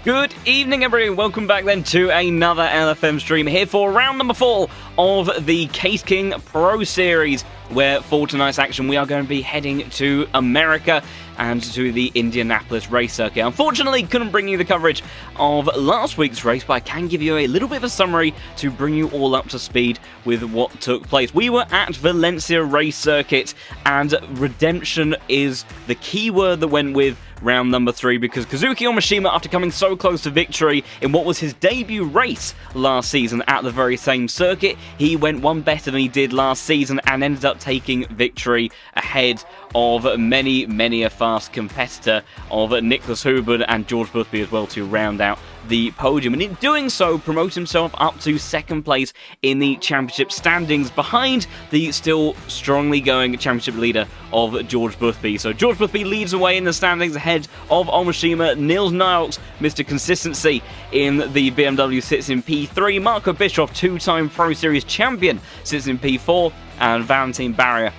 Good evening, everybody. Welcome back then to another LFM stream here for round number 4 of the Case King Pro Series, where for tonight's action we are going to be heading to America and to the Indianapolis race circuit. Unfortunately, couldn't bring you the coverage of last week's race, but I can give you a little bit of a summary to bring you all up to speed with what took place. We were at Valencia race circuit, and redemption is the key word that went with round number 3, because Kazuki Omishima, after coming so close to victory in what was his debut race last season at the very same circuit, he went one better than he did last season and ended up taking victory ahead of many a fast competitor of Nicholas Huber and George Boothby as well to round out the podium, and in doing so promote himself up to second place in the championship standings behind the still strongly going championship leader of George Boothby. So George Boothby leads away in the standings ahead of Omishima. Nils Niles, Mr. Consistency in the BMW, sits in P3. Marco Bischoff, two-time Pro Series champion, sits in P4, and Valentin Barrier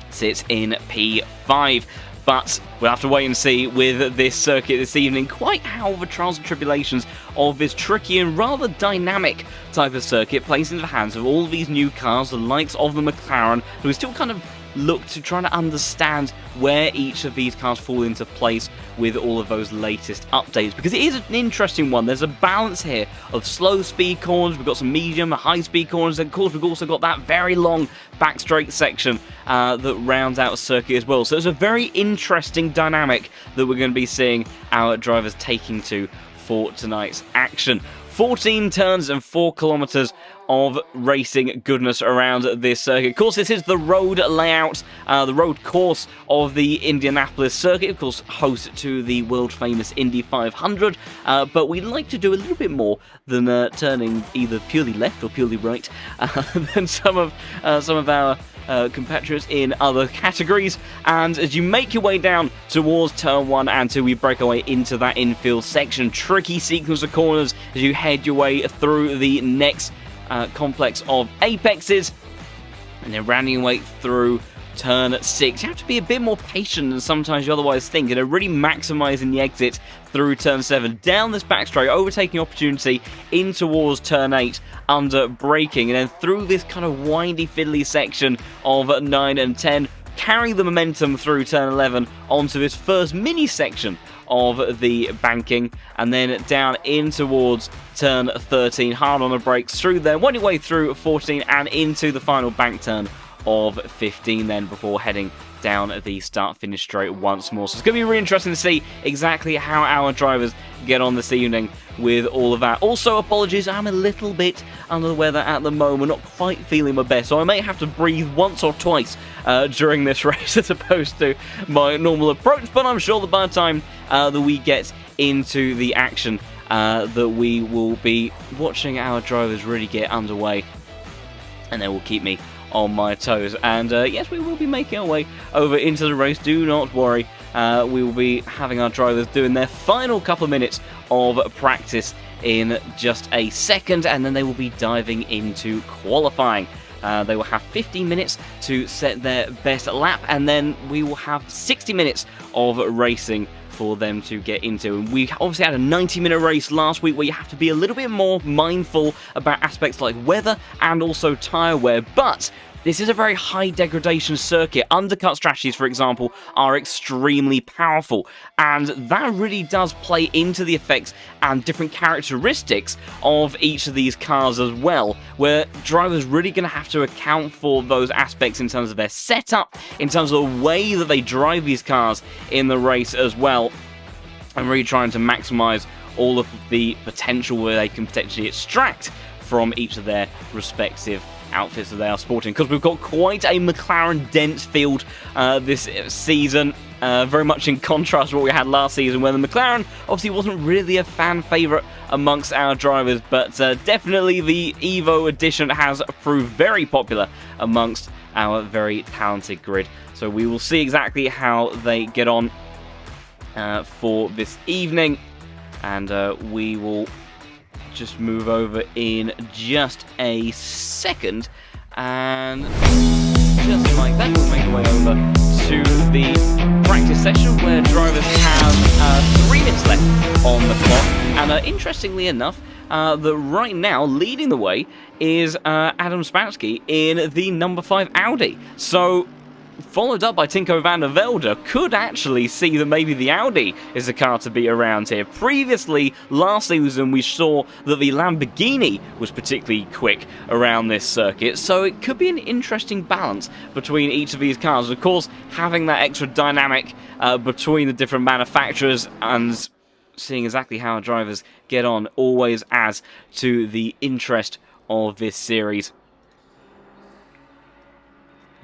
sits in P5. But we'll have to wait and see with this circuit this evening quite how the trials and tribulations of this tricky and rather dynamic type of circuit plays into the hands of all of these new cars, the likes of the McLaren, who are still kind of look to try to understand where each of these cars fall into place with all of those latest updates, because it is an interesting one. There's a balance here of slow speed corners, we've got some medium, high speed corners, and of course we've also got that very long back straight section that rounds out a circuit as well. So it's a very interesting dynamic that we're going to be seeing our drivers taking to for tonight's action. 14 turns and 4 kilometers of racing goodness around this circuit. Of course, this is the road layout, the road course of the Indianapolis circuit, of course, host to the world-famous Indy 500, but we like to do a little bit more than turning either purely left or purely right than some of our compatriots in other categories. And as you make your way down towards turn 1 and 2, we break our way into that infield section. Tricky sequence of corners as you head your way through the next complex of apexes, and then rounding your way through turn 6. You have to be a bit more patient than sometimes you otherwise think, and really maximising the exit through turn 7, down this back straight, overtaking opportunity in towards turn 8 under braking, and then through this kind of windy fiddly section of 9 and 10, carry the momentum through turn 11 onto this first mini section of the banking, and then down in towards turn 13, hard on the brakes through there, winding your way through 14 and into the final bank turn of 15 then, before heading down the start-finish straight once more. So it's going to be really interesting to see exactly how our drivers get on this evening with all of that. Also, apologies, I'm a little bit under the weather at the moment, not quite feeling my best, so I may have to breathe once or twice during this race as opposed to my normal approach, but I'm sure that by the time that we get into the action, that we will be watching our drivers really get underway, and they will keep me on my toes. And yes, we will be making our way over into the race, do not worry. We will be having our drivers doing their final couple of minutes of practice in just a second, and then they will be diving into qualifying. They will have 15 minutes to set their best lap, and then we will have 60 minutes of racing for them to get into. And we obviously had a 90-minute race last week where you have to be a little bit more mindful about aspects like weather and also tyre wear, but this is a very high degradation circuit. Undercut strategies, for example, are extremely powerful, and that really does play into the effects and different characteristics of each of these cars as well, where drivers really going to have to account for those aspects in terms of their setup, in terms of the way that they drive these cars in the race as well, and really trying to maximize all of the potential where they can potentially extract from each of their respective outfits that they are sporting, because we've got quite a McLaren dense field this season, very much in contrast to what we had last season, where the McLaren obviously wasn't really a fan favourite amongst our drivers, but definitely the Evo edition has proved very popular amongst our very talented grid. So we will see exactly how they get on for this evening, and we will just move over in just a second, and just like that we'll make our way over to the practice session where drivers have 3 minutes left on the clock. And interestingly enough, that right now leading the way is Adam Spassky in the number 5 Audi, so followed up by Tinko van der Velde, could actually see that maybe the Audi is the car to be around here. Previously, last season, we saw that the Lamborghini was particularly quick around this circuit, so it could be an interesting balance between each of these cars. Of course, having that extra dynamic between the different manufacturers and seeing exactly how our drivers get on always adds to the interest of this series.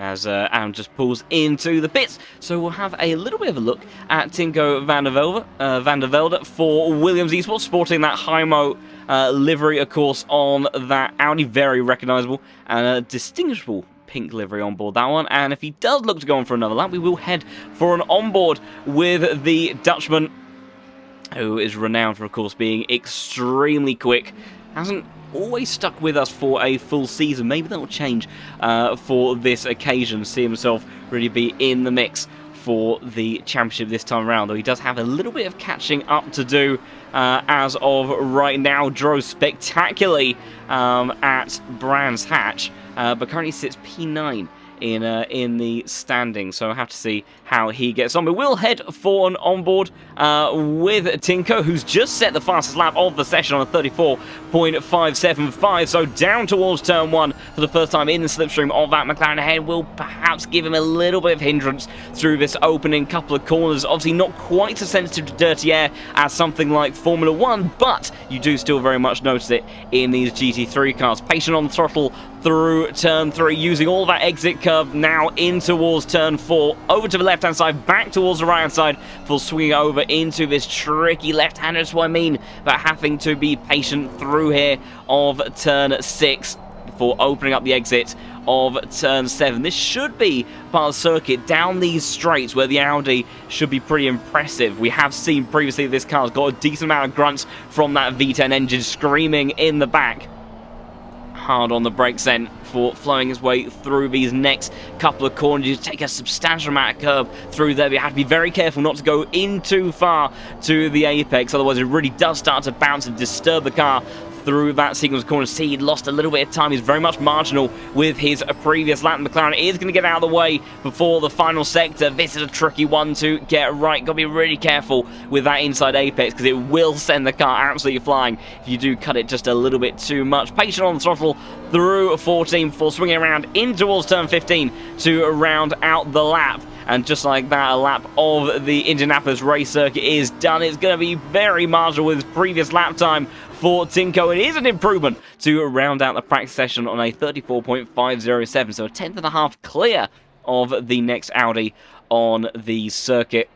As Adam just pulls into the pits. So we'll have a little bit of a look at Tinko van der Velde for Williams Esports, sporting that Hymo livery, of course, on that Audi. Very recognisable and a distinguishable pink livery on board that one. And if he does look to go on for another lap, we will head for an onboard with the Dutchman, who is renowned for, of course, being extremely quick. Hasn't always stuck with us for a full season. Maybe that will change for this occasion. See himself really be in the mix for the championship this time around, though he does have a little bit of catching up to do as of right now. Drove spectacularly at Brands Hatch, but currently sits P9 in the standings, so I'll have to see how he gets on. But we'll head for an onboard with Tinko, who's just set the fastest lap of the session on a 34.575, so down towards turn 1 for the first time in the slipstream of that McLaren ahead. Will perhaps give him a little bit of hindrance through this opening couple of corners. Obviously not quite so sensitive to dirty air as something like Formula 1, but you do still very much notice it in these GT3 cars. Patient on the throttle through turn 3, using all that exit curve now in towards turn 4, over to the left-hand side, back towards the right-hand side for swinging over into this tricky left-hander. That's what I mean about having to be patient through here of turn 6 before opening up the exit of turn 7. This should be part of the circuit down these straights where the Audi should be pretty impressive. We have seen previously this car's got a decent amount of grunts from that V10 engine screaming in the back. Hard on the brakes then for flowing his way through these next couple of corners. You take a substantial amount of curb through there, but you have to be very careful not to go in too far to the apex, otherwise it really does start to bounce and disturb the car through that sequence of corners. See, he lost a little bit of time. He's very much marginal with his previous lap. McLaren is going to get out of the way before the final sector. This is a tricky one to get right. Got to be really careful with that inside apex, because it will send the car absolutely flying if you do cut it just a little bit too much. Patient on the throttle through 14 before swinging around in towards turn 15 to round out the lap. And just like that, a lap of the Indianapolis race circuit is done. It's going to be very marginal with his previous lap time for Tinko. It is an improvement to round out the practice session on a 34.507, so a tenth and a half clear of the next Audi on the circuit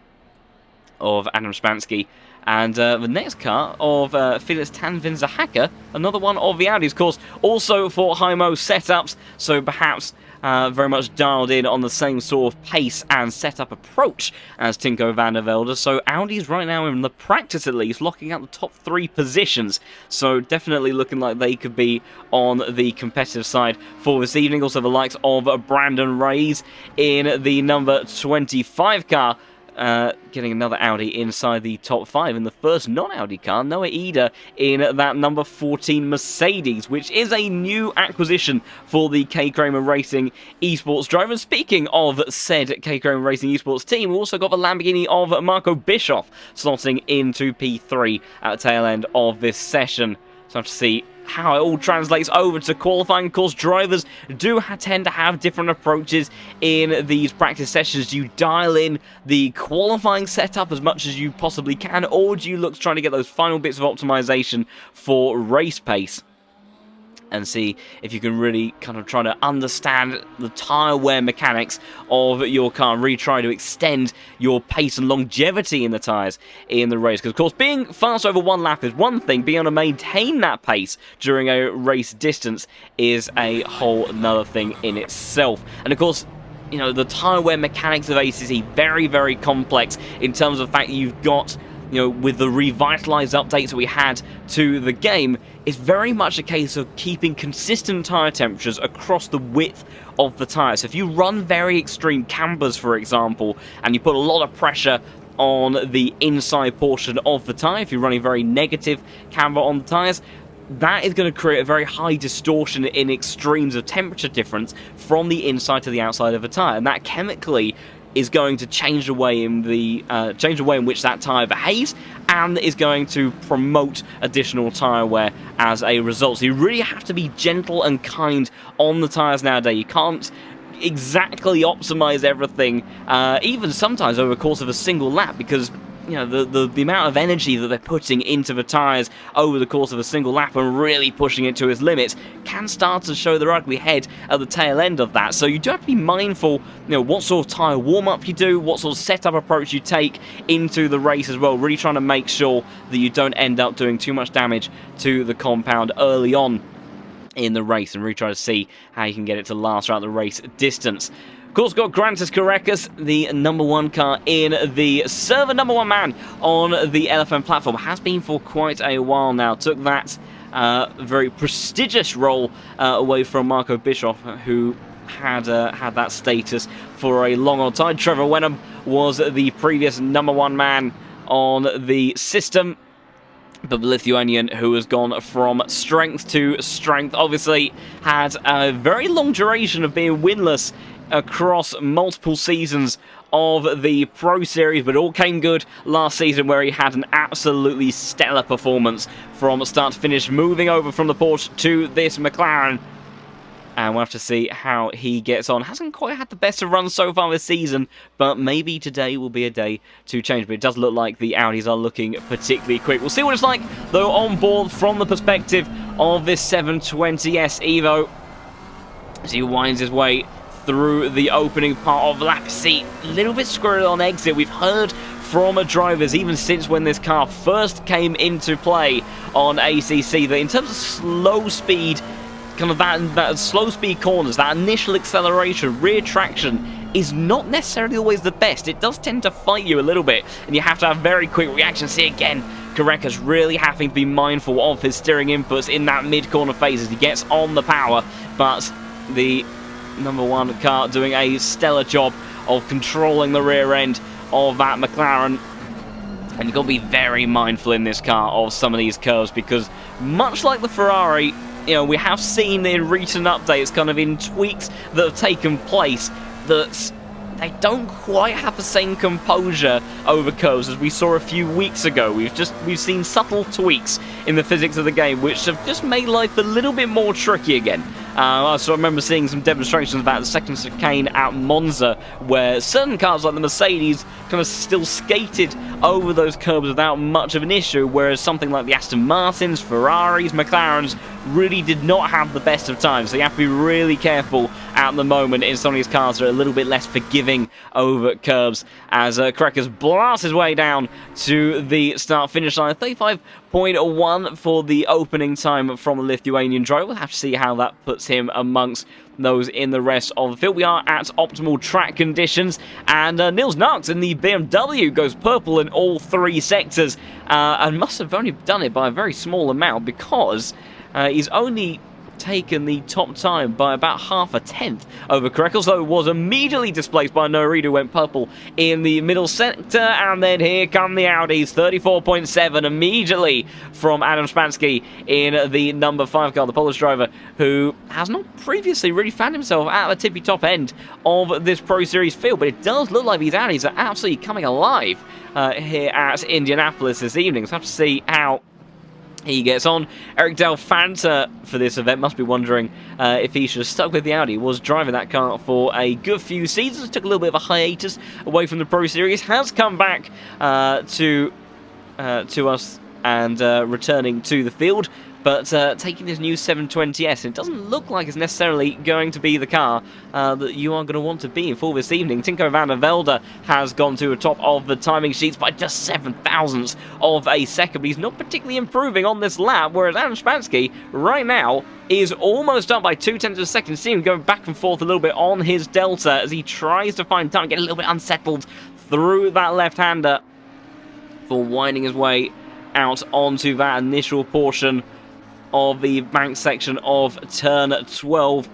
of Adam Spassky. And the next car of Felix Tanvinzahaka, another one of the Audis, of course, also for Hymo setups, so perhaps very much dialed in on the same sort of pace and setup approach as Tinko van der Velde. So Audi's right now, in the practice at least, locking out the top 3 positions. So definitely looking like they could be on the competitive side for this evening. Also the likes of Brandon Reyes in the number 25 car. getting another Audi inside the top 5 in the first non-Audi car, Noah Eder in that number 14 Mercedes, which is a new acquisition for the K Kramer Racing Esports driver. Speaking of said K Kramer Racing Esports team, we also got the Lamborghini of Marco Bischoff slotting into P3 at the tail end of this session. So I have to see how it all translates over to qualifying. Of course, drivers do tend to have different approaches in these practice sessions. You dial in the qualifying setup as much as you possibly can, or do you look to try to get those final bits of optimization for race pace and see if you can really kind of try to understand the tyre wear mechanics of your car and really try to extend your pace and longevity in the tyres in the race. Because, of course, being fast over one lap is one thing. Being able to maintain that pace during a race distance is a whole nother thing in itself. And, of course, you know, the tyre wear mechanics of ACC, very, very complex in terms of the fact that you've got, you know, with the revitalized updates that we had to the game, it's very much a case of keeping consistent tyre temperatures across the width of the tyre. So if you run very extreme cambers, for example, and you put a lot of pressure on the inside portion of the tyre, if you're running very negative camber on the tyres, that is going to create a very high distortion in extremes of temperature difference from the inside to the outside of a tyre, and that chemically is going to change the way in which that tyre behaves, and is going to promote additional tyre wear as a result. So you really have to be gentle and kind on the tyres nowadays. You can't exactly optimize everything, even sometimes over the course of a single lap, because you know the amount of energy that they're putting into the tyres over the course of a single lap and really pushing it to its limits can start to show their ugly head at the tail end of that. So you do have to be mindful, you know, what sort of tyre warm-up you do, what sort of setup approach you take into the race as well, really trying to make sure that you don't end up doing too much damage to the compound early on in the race, and really try to see how you can get it to last throughout the race distance. Of course, got Grantis Caracas, the number 1 car in the server, number 1 man on the LFM platform. Has been for quite a while now. Took that very prestigious role away from Marco Bischoff, who had that status for a long old time. Trevor Wenham was the previous number 1 man on the system. The Lithuanian, who has gone from strength to strength, obviously had a very long duration of being winless across multiple seasons of the Pro Series, but it all came good last season, where he had an absolutely stellar performance from start to finish, moving over from the Porsche to this McLaren. And we'll have to see how he gets on. Hasn't quite had the best of runs so far this season, but maybe today will be a day to change. But it does look like the Audis are looking particularly quick. We'll see what it's like, though, on board from the perspective of this 720S Evo, as he winds his way through the opening part of lap C. A little bit squirrely on exit. We've heard from drivers, even since when this car first came into play on ACC, that in terms of slow speed, kind of that slow speed corners, that initial acceleration, rear traction is not necessarily always the best. It does tend to fight you a little bit, and you have to have very quick reactions. See again, Caracas really having to be mindful of his steering inputs in that mid-corner phase as he gets on the power, but the number 1 car doing a stellar job of controlling the rear end of that McLaren. And you've got to be very mindful in this car of some of these curves, because much like the Ferrari, you know, we have seen in recent updates, kind of in tweaks that have taken place, that they don't quite have the same composure over curves as we saw a few weeks ago. We've seen subtle tweaks in the physics of the game, which have just made life a little bit more tricky again. So I remember seeing some demonstrations about the second chicane at Monza, where certain cars like the Mercedes kind of still skated over those curbs without much of an issue, whereas something like the Aston Martins, Ferraris, McLarens really did not have the best of times. So you have to be really careful at the moment in some of these cars that are a little bit less forgiving over curbs, as Caracas blasts his way down to the start-finish line. 35.1 for the opening time from the Lithuanian driver. We'll have to see how that puts him amongst those in the rest of the field. We are at optimal track conditions, and Niels Knox in the BMW goes purple in all 3 sectors, and must have only done it by a very small amount, because he's only taken the top time by about half a tenth over Kreckles, though was immediately displaced by Norita, who went purple in the middle sector. And then here come the Audis, 34.7 immediately from Adam Spansky in the number 5 car, the Polish driver, who has not previously really found himself at the tippy top end of this Pro Series field, but it does look like these Audis are absolutely coming alive here at Indianapolis this evening. So I have to see how he gets on. Eric Del Fanta for this event must be wondering if he should have stuck with the Audi. He was driving that car for a good few seasons, took a little bit of a hiatus away from the Pro Series, has come back to us and returning to the field, but taking this new 720S, it doesn't look like it's necessarily going to be the car that you are going to want to be in for this evening. Tinko van der Velde has gone to the top of the timing sheets by just 7 thousandths of a second, but he's not particularly improving on this lap, whereas Adam Spansky right now is almost up by 0.2 of a second. See him going back and forth a little bit on his delta as he tries to find time, get a little bit unsettled through that left-hander for winding his way out onto that initial portion of the bank section of turn 12.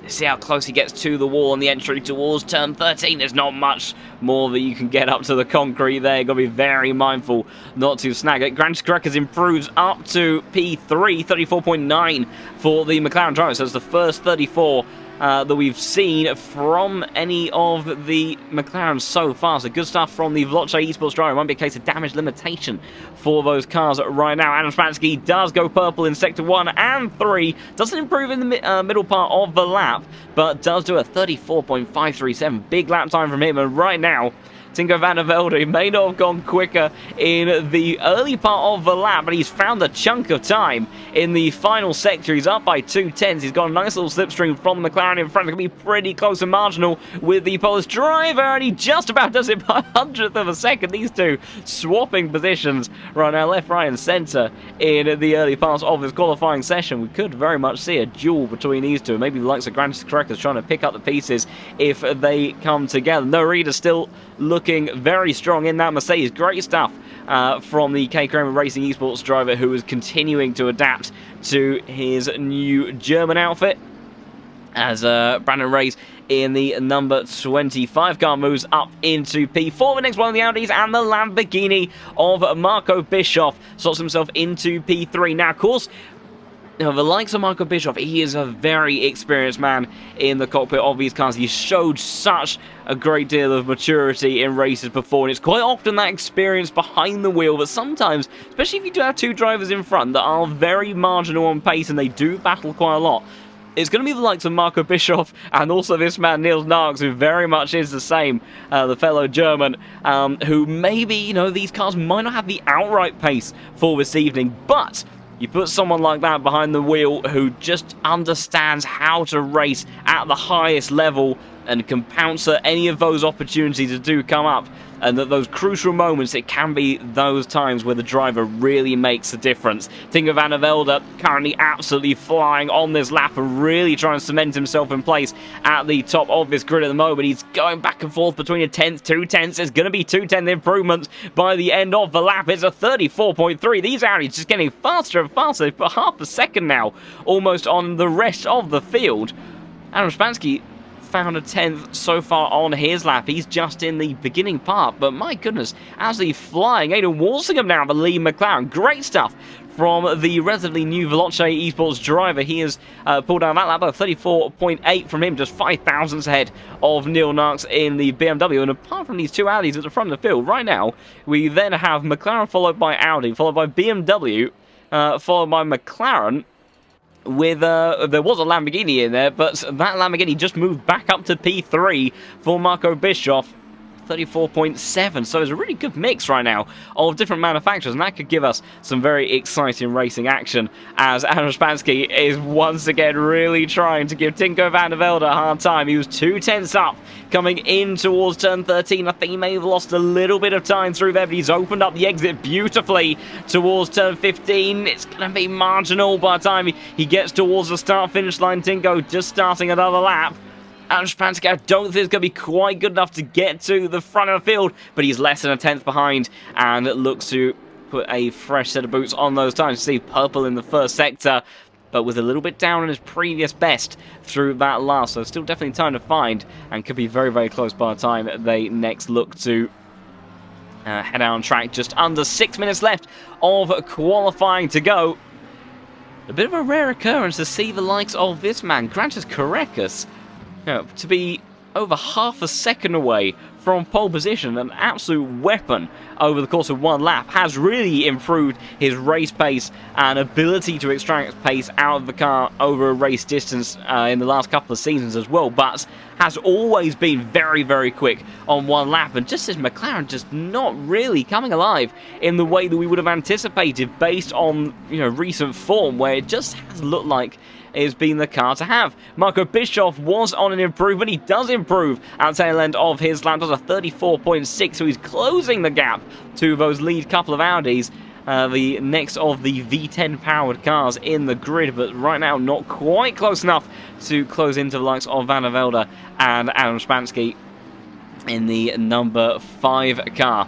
See how close he gets to the wall on the entry towards turn 13. There's not much more that you can get up to the concrete there. You've got to be very mindful not to snag it. Grand Crackers improves up to P3, 34.9 for the McLaren driver. So it's the first 34 that we've seen from any of the McLarens so far. So good stuff from the Veloce Esports driver. It won't be a case of damage limitation for those cars right now. Adam Spansky does go purple in sector 1 and 3. Doesn't improve in the middle part of the lap, but does do a 34.537. Big lap time from him, and right now Tinko van der Velde may not have gone quicker in the early part of the lap, but he's found a chunk of time in the final sector. He's up by 0.2. He's got a nice little slipstream from the McLaren in front. It's going to be pretty close and marginal with the Polish driver, and he just about does it by 100th of a second. These two swapping positions right now, left, right, and centre in the early parts of this qualifying session. We could very much see a duel between these two. Maybe the likes of Grand Crackers trying to pick up the pieces if they come together. Norita still looking very strong in that Mercedes. Great stuff from the K Kramer Racing Esports driver, who is continuing to adapt to his new German outfit, as Brandon Reyes in the number 25 car moves up into P4. The next one of the Audis, and the Lamborghini of Marco Bischoff slots himself into P3. Now, of course, the likes of Michael Bischoff, he is a very experienced man in the cockpit of these cars. He showed such a great deal of maturity in races before, and it's quite often that experience behind the wheel that sometimes, especially if you do have two drivers in front that are very marginal on pace and they do battle quite a lot, it's going to be the likes of Marco Bischoff and also this man Niels Narks, who very much is the same, the fellow German, who maybe, you know, these cars might not have the outright pace for this evening, but you put someone like that behind the wheel who just understands how to race at the highest level and can pounce at any of those opportunities that do come up, and that those crucial moments, it can be those times where the driver really makes a difference. Tinko van der Velde currently absolutely flying on this lap and really trying to cement himself in place at the top of this grid at the moment. He's going back and forth between a tenth, 2/10. There's going to be 2/10 improvements by the end of the lap. It's a 34.3. These Audis just getting faster and faster. They've put half a second now almost on the rest of the field. Adam Spansky found a 10th so far on his lap. He's just in the beginning part, but my goodness, absolutely flying. Aidan Walsingham now, the lead McLaren. Great stuff from the relatively new Veloce Esports driver. He has pulled down that lap by 34.8 from him, just 5 thousandths ahead of Neil Narks in the BMW. And apart from these two Audis at the front of the field, right now, we then have McLaren followed by Audi, followed by BMW, followed by McLaren, with there was a Lamborghini in there, but that Lamborghini just moved back up to P3 for Marco Bischoff, 34.7. So it's a really good mix right now of different manufacturers, and that could give us some very exciting racing action, as Adam Spansky is once again really trying to give Tinko van der Velde a hard time. He was 2/10 up coming in towards turn 13. I think he may have lost a little bit of time through there, but he's opened up the exit beautifully towards turn 15. It's going to be marginal by the time he gets towards the start-finish line. Tinko just starting another lap. Adam Spansky, I don't think it's going to be quite good enough to get to the front of the field, but he's less than a tenth behind and looks to put a fresh set of boots on those times. You see purple in the first sector, but was a little bit down on his previous best through that last, so still definitely time to find, and could be very, very close by the time they next look to head out on track. Just under 6 minutes left of qualifying to go. A bit of a rare occurrence to see the likes of this man, Grantis Korekis, to be over half a second away from pole position. An absolute weapon over the course of one lap. Has really improved his race pace and ability to extract pace out of the car over a race distance in the last couple of seasons as well, but has always been very, very quick on one lap, and just as McLaren just not really coming alive in the way that we would have anticipated based on recent form, where it just has looked like it's been the car to have. Marco Bischoff was on an improvement. He does improve at the tail end of his lap, does a 34.6, so he's closing the gap to those lead couple of Audis, the next of the V10 powered cars in the grid, but right now not quite close enough to close into the likes of Van der Velde and Adam Spansky in the number 5 car.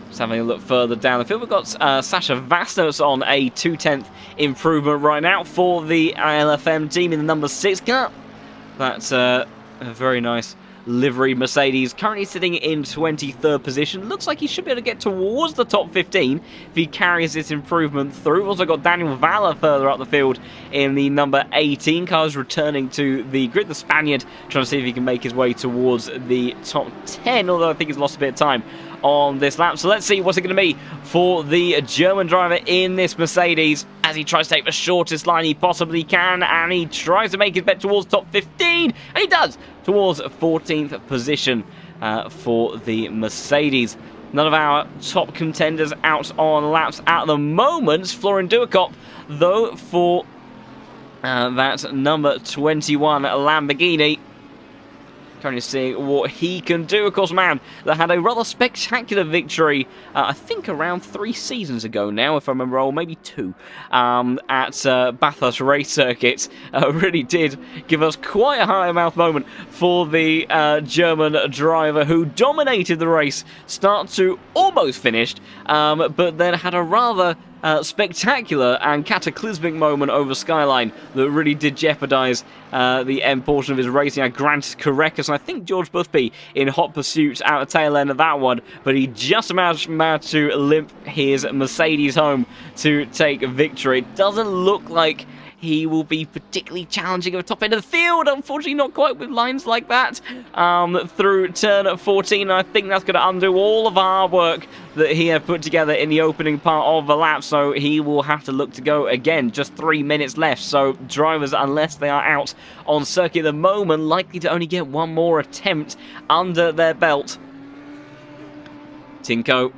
Just having a look further down the field, we've got Sasha Vastos on a 2/10 improvement right now for the LFM team in the number 6 car. That's a very nice livery Mercedes, currently sitting in 23rd position. Looks like he should be able to get towards the top 15 if he carries this improvement through. We've also got Daniel Valla further up the field in the number 18 cars, returning to the grid. The Spaniard trying to see if he can make his way towards the top 10, although I think he's lost a bit of time on this lap. So let's see what's it going to be for the German driver in this Mercedes as he tries to take the shortest line he possibly can, and he tries to make his bet towards top 15, and he does, towards 14th position for the Mercedes. None of our top contenders out on laps at the moment. Florian Duicop, though, for that number 21 Lamborghini. Currently seeing what he can do. Of course, man, that had a rather spectacular victory, I think around 3 seasons ago now, if I remember, or maybe 2, at Bathurst Race Circuit. Really did give us quite a high-mouth moment for the German driver who dominated the race, start to almost finished, but then had a rather spectacular and cataclysmic moment over Skyline that really did jeopardise the end portion of his racing. Grant Korekis, and I think George Boothby in hot pursuit at the tail end of that one, but he just managed to limp his Mercedes home to take victory. It doesn't look like he will be particularly challenging at the top end of the field. Unfortunately, not quite with lines like that through turn 14. I think that's going to undo all of our work that he had put together in the opening part of the lap. So he will have to look to go again. Just 3 minutes left. So drivers, unless they are out on circuit at the moment, likely to only get one more attempt under their belt. Tinko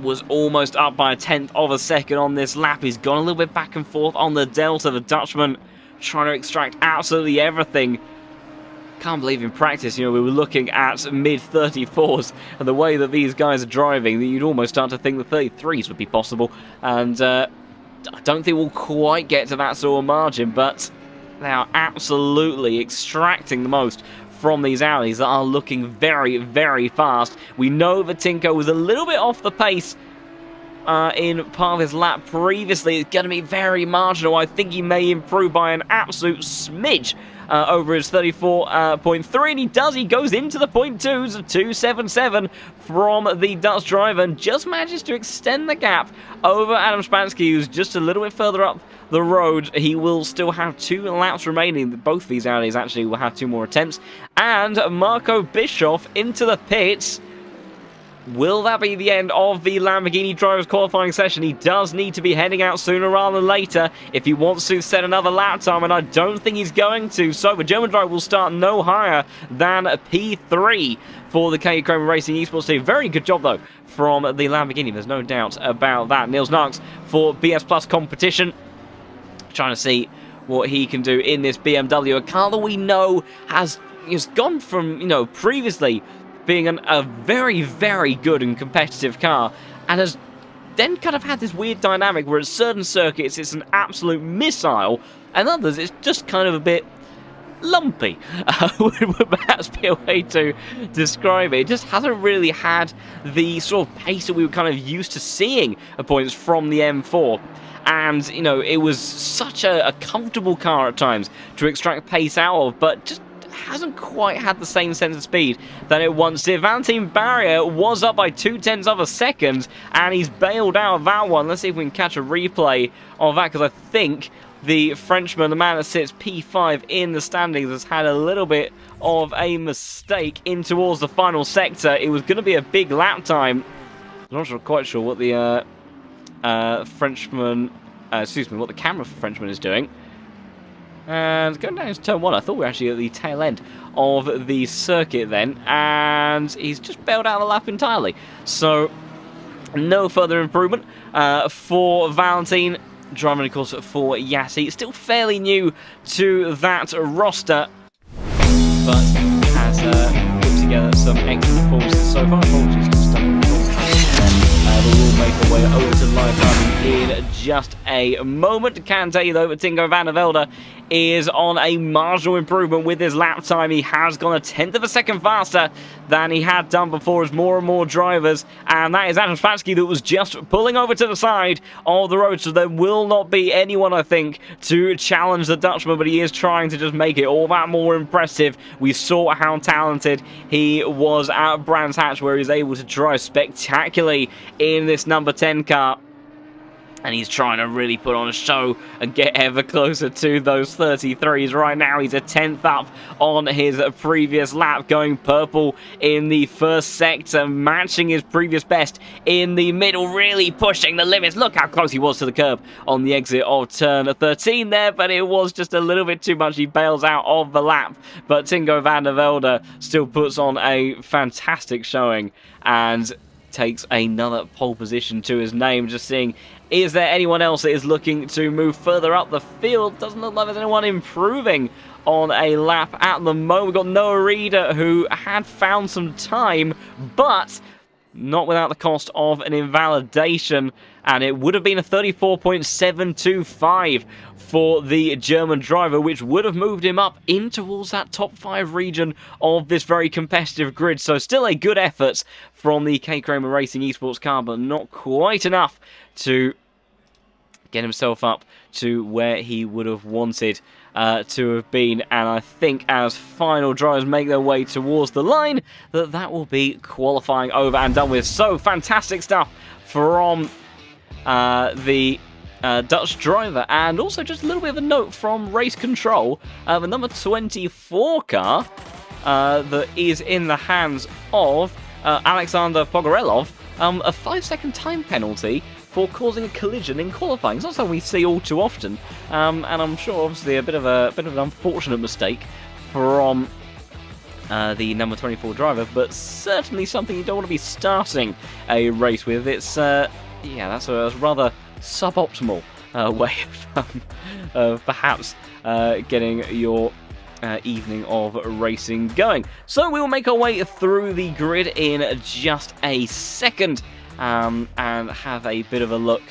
was almost up by 1/10 of a second on this lap. He's gone a little bit back and forth on the delta. The Dutchman trying to extract absolutely everything. Can't believe in practice, we were looking at mid-34s, and the way that these guys are driving, that you'd almost start to think the 33s would be possible. And I don't think we'll quite get to that sort of margin, but they are absolutely extracting the most from these Audis that are looking very, very fast. We know that Tinko was a little bit off the pace in part of his lap previously. It's going to be very marginal. I think he may improve by an absolute smidge over his 34.3, and he does. He goes into the 0.2s of 2.77 from the Dutch driver and just manages to extend the gap over Adam Spansky, who's just a little bit further up the road. He will still have 2 laps remaining. Both these Audis actually will have 2 more attempts. And Marco Bischoff into the pits. Will that be the end of the Lamborghini drivers qualifying session? He does need to be heading out sooner rather than later if he wants to set another lap time, and I don't think he's going to. So the German driver will start no higher than P3 for the K Chrome Racing Esports team. Very good job, though, from the Lamborghini. There's no doubt about that. Niels Knox for BS Plus competition, trying to see what he can do in this BMW. A car that we know has gone from, previously being a very, very good and competitive car, and has then kind of had this weird dynamic where at certain circuits it's an absolute missile, and others it's just kind of a bit lumpy, would perhaps be a way to describe it. It just hasn't really had the sort of pace that we were kind of used to seeing at points from the M4. and, you know, it was such a comfortable car at times to extract pace out of, but just hasn't quite had the same sense of speed that it once did. Valentine Barrier was up by 0.2 of a second, and he's bailed out of that one. Let's see if we can catch a replay of that, because I think the Frenchman, the man that sits P5 in the standings, has had a little bit of a mistake in towards the final sector. It was going to be a big lap time. I'm not quite sure what the Frenchman, what the camera for Frenchman is doing. And going down to turn 1, I thought we were actually at the tail end of the circuit then, and he's just bailed out of the lap entirely. So, no further improvement for Valentine, driving of course for Yassi. Still fairly new to that roster, but has put together some excellent performances so far. Apologies for stumbling. We will make our way over to live driving in just a moment. Can tell you though that Tinko van der Velde is on a marginal improvement with his lap time. He has gone 1/10 of a second faster than he had done before as more and more drivers, and that is Adam Spassky that was just pulling over to the side of the road, so there will not be anyone, I think, to challenge the Dutchman, but he is trying to just make it all that more impressive. We saw how talented he was at Brands Hatch, where he was able to drive spectacularly in this number 10 car. And he's trying to really put on a show and get ever closer to those 33s. Right now, he's 1/10 up on his previous lap, going purple in the first sector, matching his previous best in the middle, really pushing the limits. Look how close he was to the curb on the exit of turn 13 there, but it was just a little bit too much. He bails out of the lap, but Tinko van der Velde still puts on a fantastic showing and takes another pole position to his name. Just seeing, is there anyone else that is looking to move further up the field? Doesn't look like there's anyone improving on a lap at the moment. We've got Noah Reeder, who had found some time, but not without the cost of an invalidation, and it would have been a 34.725 for the German driver, which would have moved him up in towards that top 5 region of this very competitive grid. So still a good effort from the K. Kramer Racing Esports car, but not quite enough to get himself up to where he would have wanted to have been. And I think as final drivers make their way towards the line, that will be qualifying over and done with. So fantastic stuff from the Dutch driver. And also just a little bit of a note from race control. The number 24 car that is in the hands of Alexander Pogorelov, a 5-second time penalty for causing a collision in qualifying. It's not something we see all too often, and I'm sure obviously a bit of an unfortunate mistake from the number 24 driver, but certainly something you don't want to be starting a race with. It's yeah, that's a rather suboptimal way of perhaps getting your evening of racing going. So we will make our way through the grid in just a second, and have a bit of a look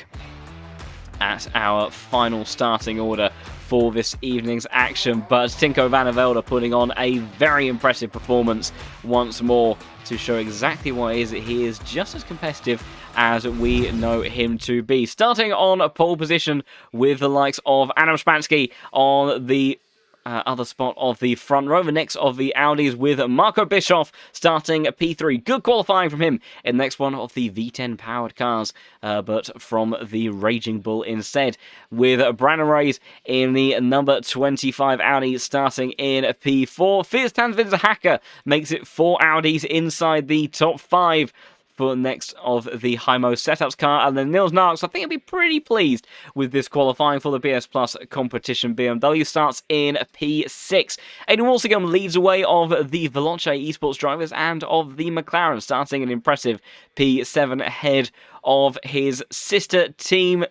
at our final starting order for this evening's action. But Tinko van der Velde putting on a very impressive performance once more to show exactly why it is that he is just as competitive as we know him to be. Starting on a pole position with the likes of Adam Spassky on the other spot of the front row. The next of the Audis with Marco Bischoff starting P3. Good qualifying from him in the next one of the V10 powered cars, but from the Raging Bull instead. With Brandon Reyes in the number 25 Audi starting in P4. Fierce Tanzvin's Hacker makes it 4 Audis inside the top 5 for next of the Hymo Setups car. And then Nils Narks, I think he'll be pretty pleased with this qualifying for the BS Plus competition. BMW starts in P6. Aiden Walsingham leads away of the Veloce Esports drivers and of the McLaren, starting an impressive P7 ahead of his sister team.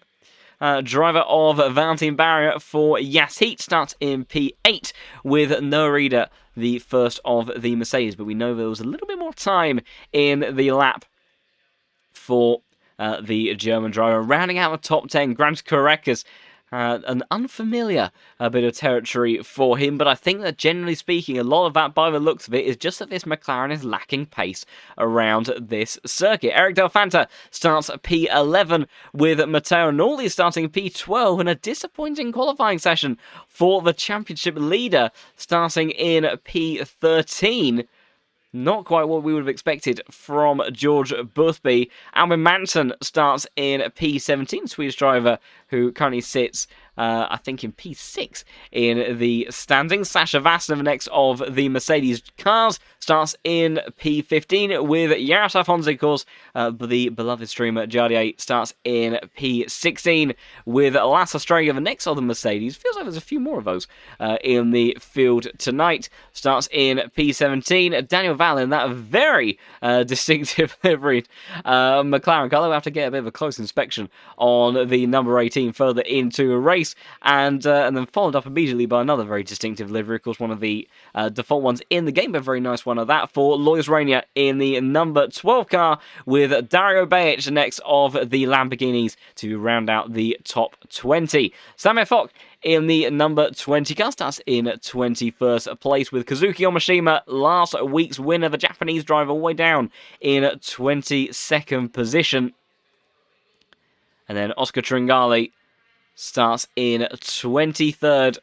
Driver of Valentine Barrier for Yasheet starts in P8 with Noah Reeder, the first of the Mercedes. But we know there was a little bit more time in the lap for the German driver. Rounding out the top 10, Grant Korekas an unfamiliar bit of territory for him, but I think that generally speaking, a lot of that, by the looks of it, is just that this McLaren is lacking pace around this circuit. Eric Del Fanta starts P11 with Matteo Nolli starting P12 in a disappointing qualifying session for the championship leader starting in P13. Not quite what we would have expected from George Boothby. Albin Manson starts in P17, Swedish driver who currently sits, I think, in P6 in the standings. Sasha Vassner, next of the Mercedes cars, starts in P15 with Yaroslav Honza, of course. The beloved streamer Jardier starts in P16 with Lasse Strager, the next of the Mercedes. Feels like there's a few more of those in the field tonight. Starts in P17. Daniel Vallon, that very distinctive livery McLaren car. We'll have to get a bit of a close inspection on the number 18 further into a race, and then followed up immediately by another very distinctive livery, of course one of the default ones in the game, but a very nice one of that for Lois Rainier in the number 12 car, with Dario Bejic next of the Lamborghinis to round out the top 20. Samir Fock in the number 20 car starts in 21st place, with Kazuki Omashima, last week's winner, the Japanese driver, all the way down in 22nd position. And then Oscar Tringali starts in 23rd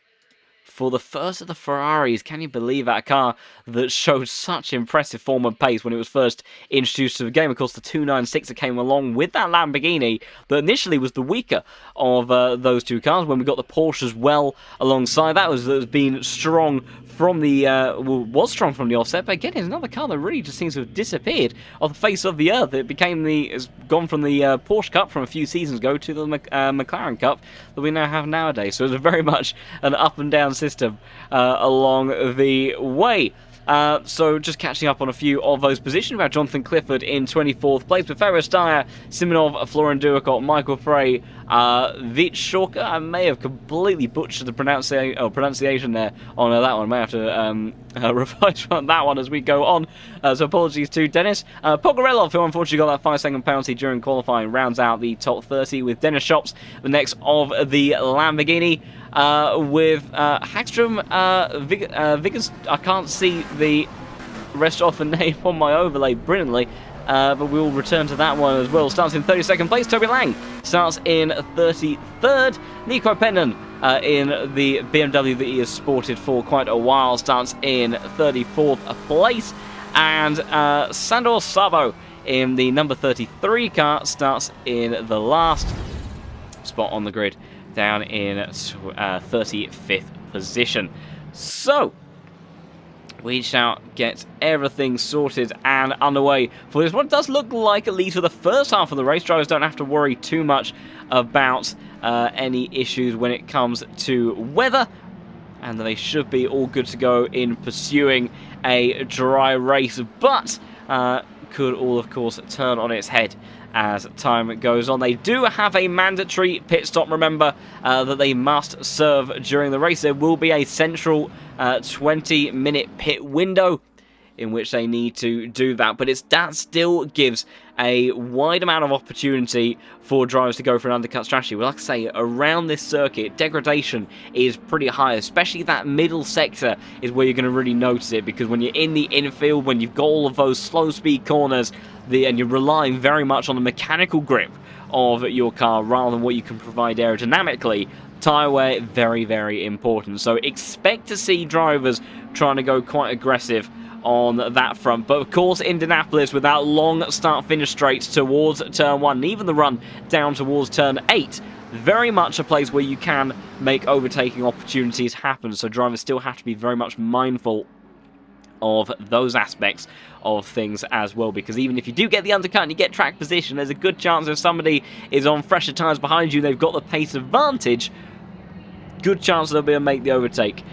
for the first of the Ferraris. Can you believe that? A car that showed such impressive form and pace when it was first introduced to the game. Of course, the 296 that came along with that Lamborghini that initially was the weaker of those two cars. When we got the Porsche as well alongside, that was been strong from the was strong from the offset, but again, it's another car that really just seems to have disappeared off the face of the earth. It became has gone from the Porsche Cup from a few seasons ago to the McLaren Cup that we now have nowadays. So it's very much an up and down system along the way. So just catching up on a few of those positions. We have Jonathan Clifford in 24th place, with Ferro Steyer, Simonov, Florian Duicot, Michael Frey, Vit Shorka. I may have completely butchered the pronunciation there on that one. I may have to revise on that one as we go on. So apologies to Dennis. Pogorelov, who unfortunately got that 5-second penalty during qualifying, rounds out the top 30, with Dennis Shops, the next of the Lamborghini. With Hagstrom, Vickers, I can't see the rest of the name on my overlay brilliantly, but we'll return to that one as well. Starts in 32nd place, Toby Lang starts in 33rd, Nico Pendon in the BMW that he has sported for quite a while starts in 34th place, and Sandor Sabo in the number 33 car starts in the last spot on the grid, down in 35th position. So we shall get everything sorted and underway for this. What does look like, at least for the first half of the race, drivers don't have to worry too much about any issues when it comes to weather, and they should be all good to go in pursuing a dry race, but could all, of course, turn on its head as time goes on. They do have a mandatory pit stop, remember, that they must serve during the race. There will be a central 20-minute pit window in which they need to do that, but that still gives a wide amount of opportunity for drivers to go for an undercut strategy. Well, like I say, around this circuit, degradation is pretty high, especially that middle sector is where you're going to really notice it, because when you're in the infield, when you've got all of those slow speed corners, and you're relying very much on the mechanical grip of your car rather than what you can provide aerodynamically, tyre wear, very, very important. So expect to see drivers trying to go quite aggressive on that front. But of course, Indianapolis, with that long start-finish straight towards turn 1, and even the run down towards turn 8, very much a place where you can make overtaking opportunities happen. So drivers still have to be very much mindful of those aspects of things as well, because even if you do get the undercut and you get track position, there's a good chance if somebody is on fresher tyres behind you, they've got the pace advantage, good chance they'll be able to make the overtake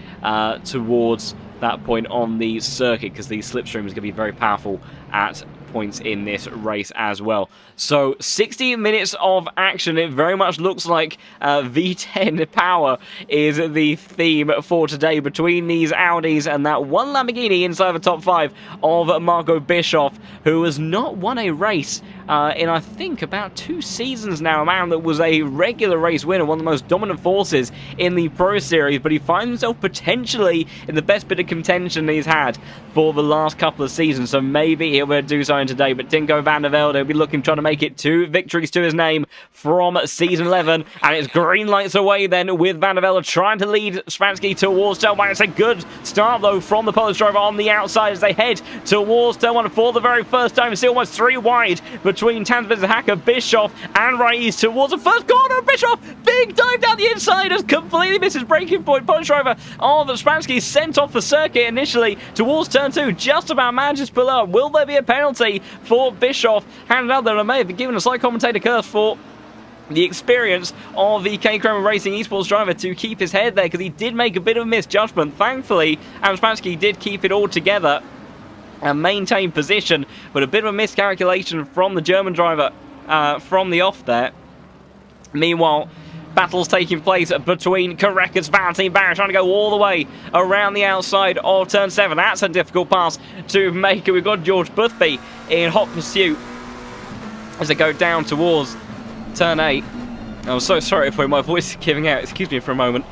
towards that point on the circuit, because the slipstream is going to be very powerful at points in this race as well. So 60 minutes of action. It very much looks like V10 power is the theme for today between these Audis and that one Lamborghini inside the top 5 of Marco Bischoff, who has not won a race in, I think, about 2 seasons now. A man that was a regular race winner, one of the most dominant forces in the Pro Series, but he finds himself potentially in the best bit of contention he's had for the last couple of seasons, so maybe he'll be able to do something today. But Tinko van der Velde will be looking, trying to make it 2 victories to his name from season 11, and it's green lights away then with van der Velde trying to lead Spansky towards turn 1. It's a good start though from the Polish driver on the outside as they head towards turn 1 for the very first time. It's almost 3 wide between Tanzbitz, Hacker, Bischoff and Raiz towards the first corner. Bischoff, big dive down the inside as completely misses breaking point. Polish driver of Spansky sent off the circuit initially towards turn 2, just about manages to pull up. Will there be a penalty for Bischoff? Handed out there, and may have been given a slight commentator curse for the experience of the K Kramer Racing Esports driver to keep his head there, because he did make a bit of a misjudgment. Thankfully, Spansky did keep it all together and maintain position, but a bit of a miscalculation from the German driver from the off there. Meanwhile, battles taking place between Karekas, Valentin Barrett trying to go all the way around the outside of turn 7. That's a difficult pass to make. We've got George Boothby in hot pursuit as they go down towards turn 8. I'm so sorry if my voice is giving out. Excuse me for a moment.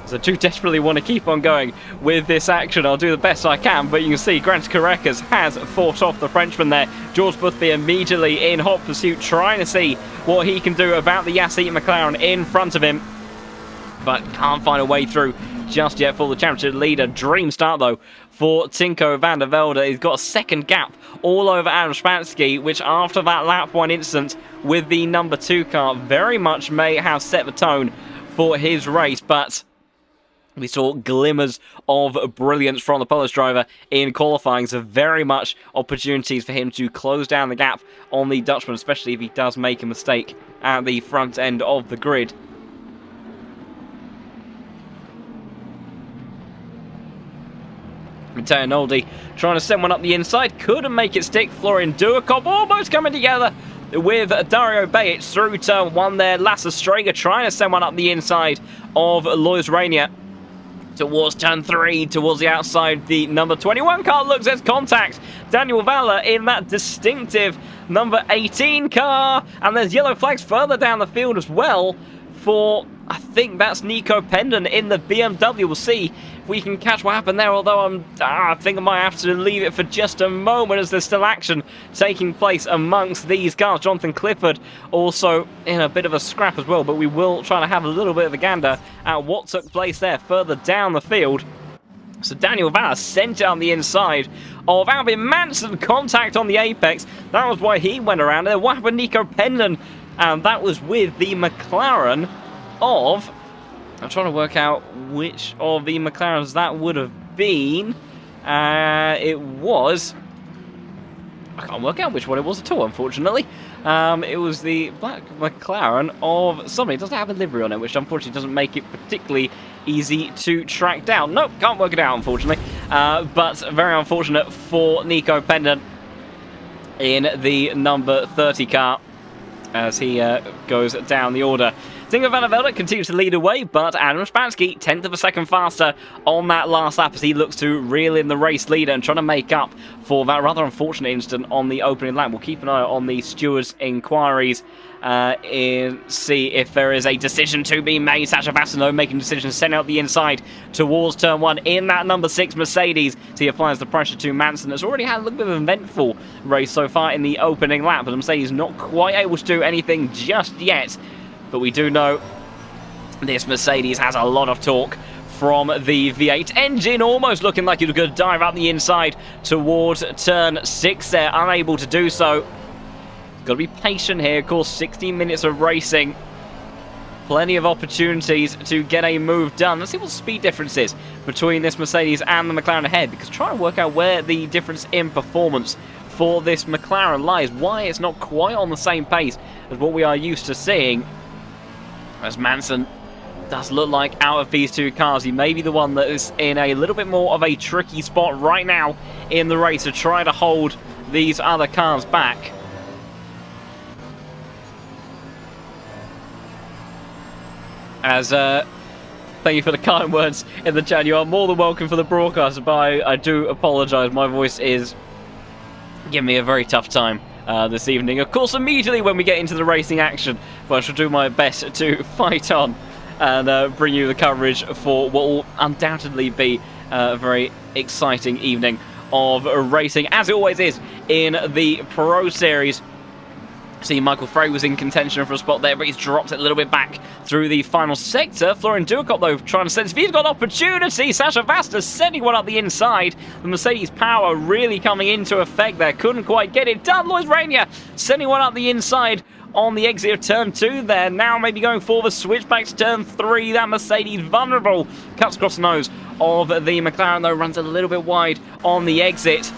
So I do desperately want to keep on going with this action. I'll do the best I can, but you can see Grant Karekas has fought off the Frenchman there. George Boothby immediately in hot pursuit, trying to see what he can do about the Yassi McLaren in front of him, but can't find a way through just yet for the championship leader. Dream start though for Tinko van der Velde. He's got a second gap all over Adam Spansky, which after that lap 1 incident with the number 2 car very much may have set the tone for his race, but we saw glimmers of brilliance from the Polish driver in qualifying, so very much opportunities for him to close down the gap on the Dutchman, especially if he does make a mistake at the front end of the grid. Matteo Noldi trying to send one up the inside, couldn't make it stick. Florian Duakop almost coming together with Dario Bajic through turn 1 there. Lasse Strager trying to send one up the inside of Lois Rainier towards turn 3, towards the outside. The number 21 car looks at contact. Daniel Valler in that distinctive number 18 car, and there's yellow flags further down the field as well for, I think that's Nico Pendon in the BMW. We'll see if we can catch what happened there, although I think I might have to leave it for just a moment as there's still action taking place amongst these cars. Jonathan Clifford also in a bit of a scrap as well, but we will try to have a little bit of a gander at what took place there further down the field. So Daniel Valler sent it on the inside of Albin Manson, contact on the apex. That was why he went around there. What happened, Nico Pendon? And that was with the McLaren of... I'm trying to work out which of the McLarens that would have been. It was... I can't work out which one it was at all, unfortunately. It was the black McLaren of somebody. It doesn't have a livery on it, which unfortunately doesn't make it particularly easy to track down. Nope, can't work it out, unfortunately. But very unfortunate for Nico Pendon in the number 30 car as he goes down the order. Tinko van der Velde continues to lead away, but Adam Spansky, 10th of a second faster on that last lap as he looks to reel in the race leader and trying to make up for that rather unfortunate incident on the opening lap. We'll keep an eye on the stewards' inquiries and see if there is a decision to be made. Sacha Vassano making decisions, sending out the inside towards turn 1 in that number 6 Mercedes. So he applies the pressure to Manson. That's already had a little bit of an eventful race so far in the opening lap, but Mercedes not quite able to do anything just yet. But we do know this Mercedes has a lot of torque from the V8 engine, almost looking like it was going to dive up the inside towards turn 6 there, unable to do so. Got to be patient here, of course, 60 minutes of racing. Plenty of opportunities to get a move done. Let's see what the speed difference is between this Mercedes and the McLaren ahead, because trying to work out where the difference in performance for this McLaren lies, why it's not quite on the same pace as what we are used to seeing. As Manson does look like out of these two cars, he may be the one that is in a little bit more of a tricky spot right now in the race to try to hold these other cars back. As, thank you for the kind words in the chat. You are more than welcome for the broadcast, but I do apologise. My voice is giving me a very tough time this evening. Of course, immediately when we get into the racing action, but I shall do my best to fight on and bring you the coverage for what will undoubtedly be a very exciting evening of racing, as it always is in the Pro Series. See, Michael Frey was in contention for a spot there, but he's dropped it a little bit back through the final sector. Florian Ducop, though, trying to sense if he's got opportunity. Sasha Vasta sending one up the inside. The Mercedes power really coming into effect there. Couldn't quite get it done. Lois Rainier sending one up the inside on the exit of turn 2 there. Now maybe going for the switchback to turn 3. That Mercedes vulnerable. Cuts across the nose of the McLaren, though, runs a little bit wide on the exit.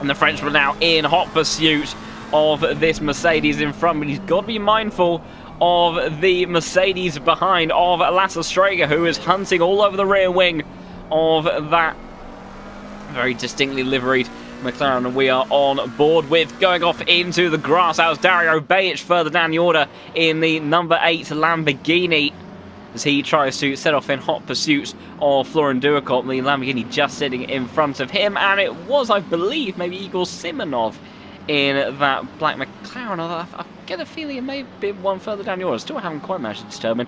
And the Frenchman now in hot pursuit of this Mercedes in front, but he's got to be mindful of the Mercedes behind of Lasse Strager, who is hunting all over the rear wing of that very distinctly liveried McLaren, and we are on board with going off into the grass. That was Dario Bejic further down the order in the number 8 Lamborghini as he tries to set off in hot pursuit of Florian Ducop. The Lamborghini just sitting in front of him, and it was, I believe, maybe Igor Simonov in that black McLaren. I get a feeling it may have been one further down the order. Still haven't quite managed to determine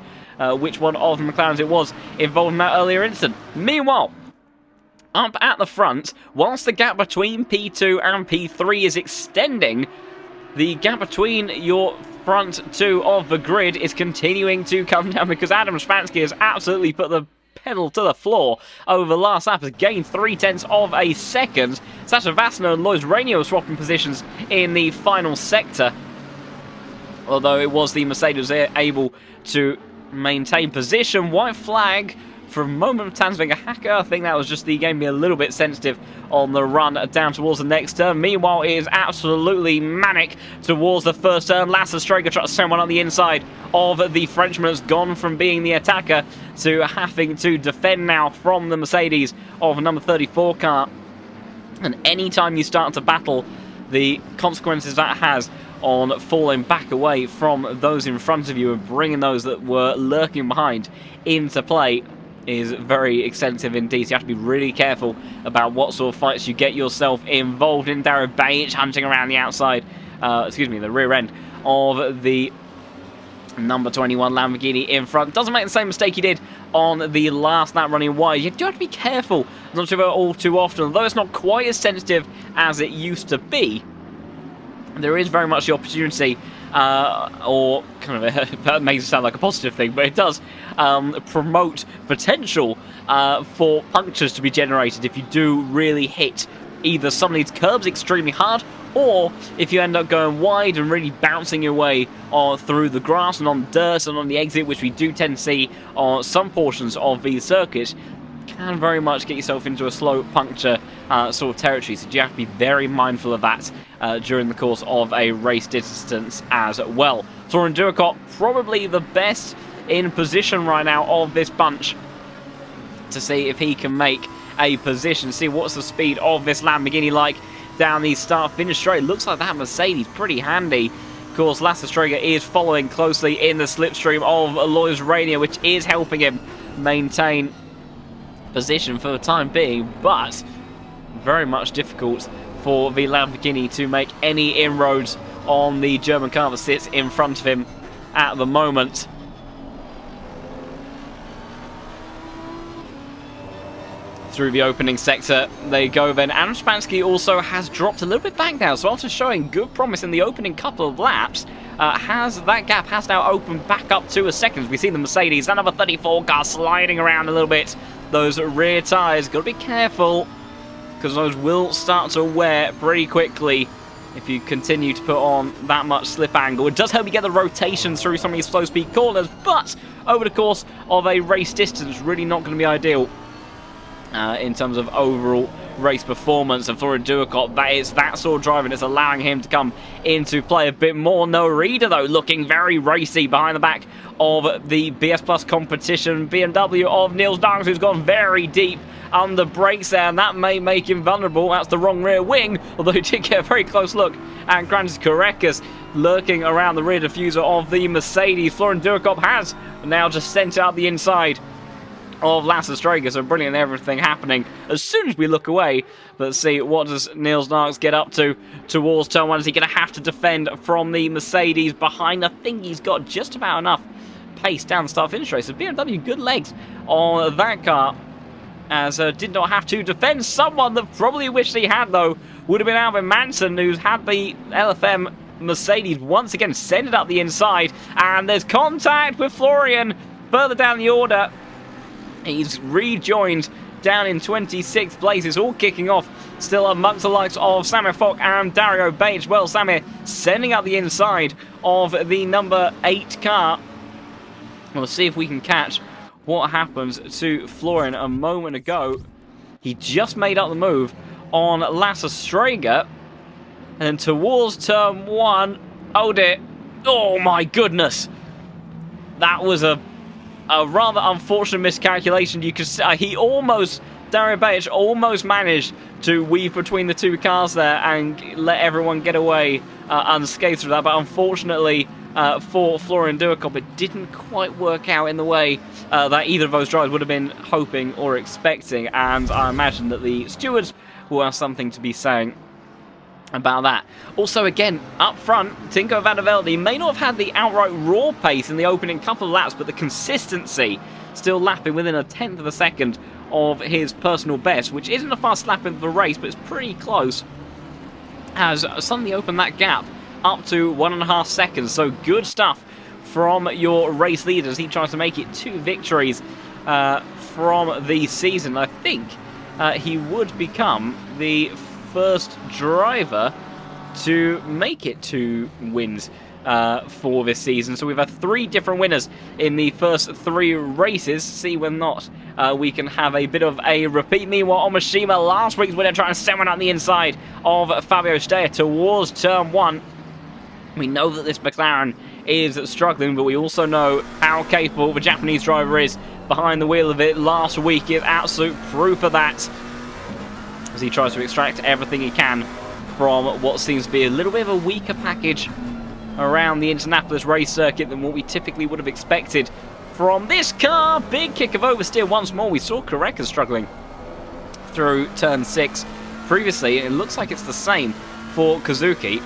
which one of the McLarens it was involved in that earlier incident. Meanwhile, up at the front, whilst the gap between P2 and P3 is extending, the gap between your front two of the grid is continuing to come down, because Adam Spansky has absolutely put the pedal to the floor over the last lap, has gained 0.3 of a second. Sasha Vassner and Lois Rainier swapping positions in the final sector, although it was the Mercedes able to maintain position. White flag for a moment of Tansvinger Hacker. I think that was just the game being a little bit sensitive on the run down towards the next turn. Meanwhile, it is absolutely manic towards the first turn. Lasse Strager tries to send one on the inside of the Frenchman. Has gone from being the attacker to having to defend now from the Mercedes of number 34 car. And anytime you start to battle, the consequences that has on falling back away from those in front of you and bringing those that were lurking behind into play is very extensive indeed. So you have to be really careful about what sort of fights you get yourself involved in. Dario Bejic hunting around the outside, the rear end of the number 21 Lamborghini in front. Doesn't make the same mistake he did on the last lap running wide. You do have to be careful not to go all too often, although it's not quite as sensitive as it used to be. There is very much the opportunity, or kind of that makes it sound like a positive thing, but it does promote potential for punctures to be generated if you do really hit either some of these curbs extremely hard, or if you end up going wide and really bouncing your way through the grass and on dirt and on the exit, which we do tend to see on some portions of these circuits, can very much get yourself into a slow puncture sort of territory. So you have to be very mindful of that during the course of a race distance as well. Florian Ducop, probably the best in position right now of this bunch to see if he can make a position. See what's the speed of this Lamborghini like down the start-finish straight. Looks like that Mercedes pretty handy. Of course, Lasse Strager is following closely in the slipstream of Lois Rainier, which is helping him maintain position for the time being, but very much difficult for the Lamborghini to make any inroads on the German car that sits in front of him at the moment. Through the opening sector they go then. Adam Spansky also has dropped a little bit back now, so after showing good promise in the opening couple of laps, that gap has now opened back up to a second. We see the Mercedes, that number 34 car sliding around a little bit. Those rear tyres, got to be careful, because those will start to wear pretty quickly if you continue to put on that much slip angle. It does help you get the rotation through some of these slow speed corners, but over the course of a race distance, really not going to be ideal in terms of overall race performance. And Florian Duacop, it's that sort of driving that's allowing him to come into play a bit more. No Reader, though, looking very racy behind the back of the BS Plus competition. BMW of Niels Darks, who's gone very deep under brakes there, and that may make him vulnerable. That's the wrong rear wing, although he did get a very close look at Grantis Korekas lurking around the rear diffuser of the Mercedes. Florian Duacop has now just sent out the inside of Lasse Strager, so brilliant everything happening as soon as we look away. Let's see, what does Niels Darks get up to towards turn 1? Is he going to have to defend from the Mercedes behind? I think he's got just about enough pace down the start-finish race. So BMW, good legs on that car, as did not have to defend. Someone that probably wished he had, though, would have been Alvin Manson, who's had the LFM Mercedes once again send it up the inside. And there's contact with Florian further down the order. He's rejoined down in 26th place. It's all kicking off still amongst the likes of Samir Fock and Dario Bates. Well, Samir sending up the inside of the number 8 car. We'll see if we can catch what happens to Florian a moment ago. He just made up the move on Lasse Strager. And towards turn 1, oh dear, oh my goodness. That was a rather unfortunate miscalculation. You could see he almost, Dario Bajic almost managed to weave between the two cars there and let everyone get away unscathed through that. But unfortunately for Florian Duacop, it didn't quite work out in the way that either of those drivers would have been hoping or expecting. And I imagine that the stewards will have something to be saying about that. Also, again, up front, Tinko van der Velde may not have had the outright raw pace in the opening couple of laps, but the consistency still lapping within a tenth of a second of his personal best, which isn't a fast lap in the race, but it's pretty close, has suddenly opened that gap up to 1.5 seconds. So good stuff from your race leaders. He tries to make it 2 victories from the season. I think he would become the first driver to make it 2 wins for this season. So we've had 3 different winners in the first 3 races. See whether or not we can have a bit of a repeat. Meanwhile, Omashima, last week's winner, trying to send one on the inside of Fabio Steyer towards turn 1. We know that this McLaren is struggling, but we also know how capable the Japanese driver is behind the wheel of it. Last week is absolute proof of that, as he tries to extract everything he can from what seems to be a little bit of a weaker package around the Indianapolis race circuit than what we typically would have expected from this car. Big kick of oversteer once more. We saw Korekas struggling through turn 6 previously. It looks like it's the same for Kazuki.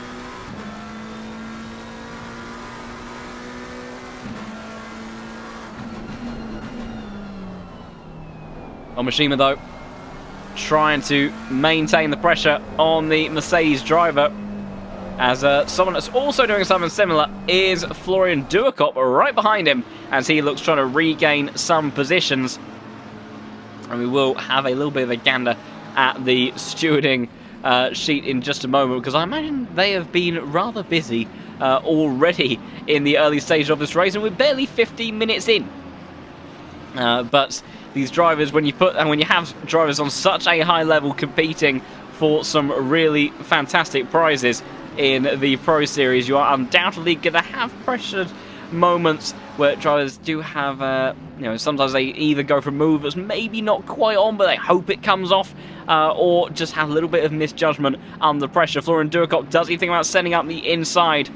Omashima, though, trying to maintain the pressure on the Mercedes driver, as someone that's also doing something similar is Florian Duacop right behind him, as he looks trying to regain some positions. And we will have a little bit of a gander at the stewarding sheet in just a moment, because I imagine they have been rather busy already in the early stage of this race, and we're barely 15 minutes in. But these drivers, when you have drivers on such a high level competing for some really fantastic prizes in the Pro Series, you are undoubtedly going to have pressured moments where drivers do have, sometimes they either go for a move that's maybe not quite on, but they hope it comes off, or just have a little bit of misjudgment under pressure. Florian Duacop does he think about sending up the inside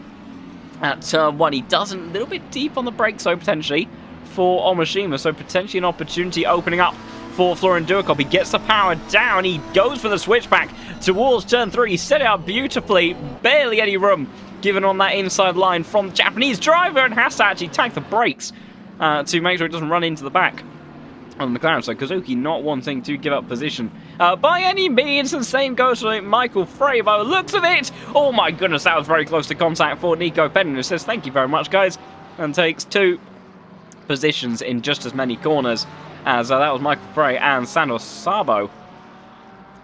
at turn 1? He doesn't, a little bit deep on the brakes, so potentially for Omashima, so potentially an opportunity opening up for Florian Duacop. He gets the power down, he goes for the switchback towards turn 3, he set it up beautifully, barely any room given on that inside line from the Japanese driver, and has to actually tag the brakes to make sure it doesn't run into the back of the McLaren. So Kazuki not wanting to give up position by any means, and same goes for Michael Frey by the looks of it. Oh my goodness, that was very close to contact for Nico Pennon, who says thank you very much guys, and takes 2 positions in just as many corners as that was Michael Frey and Sandor Sabo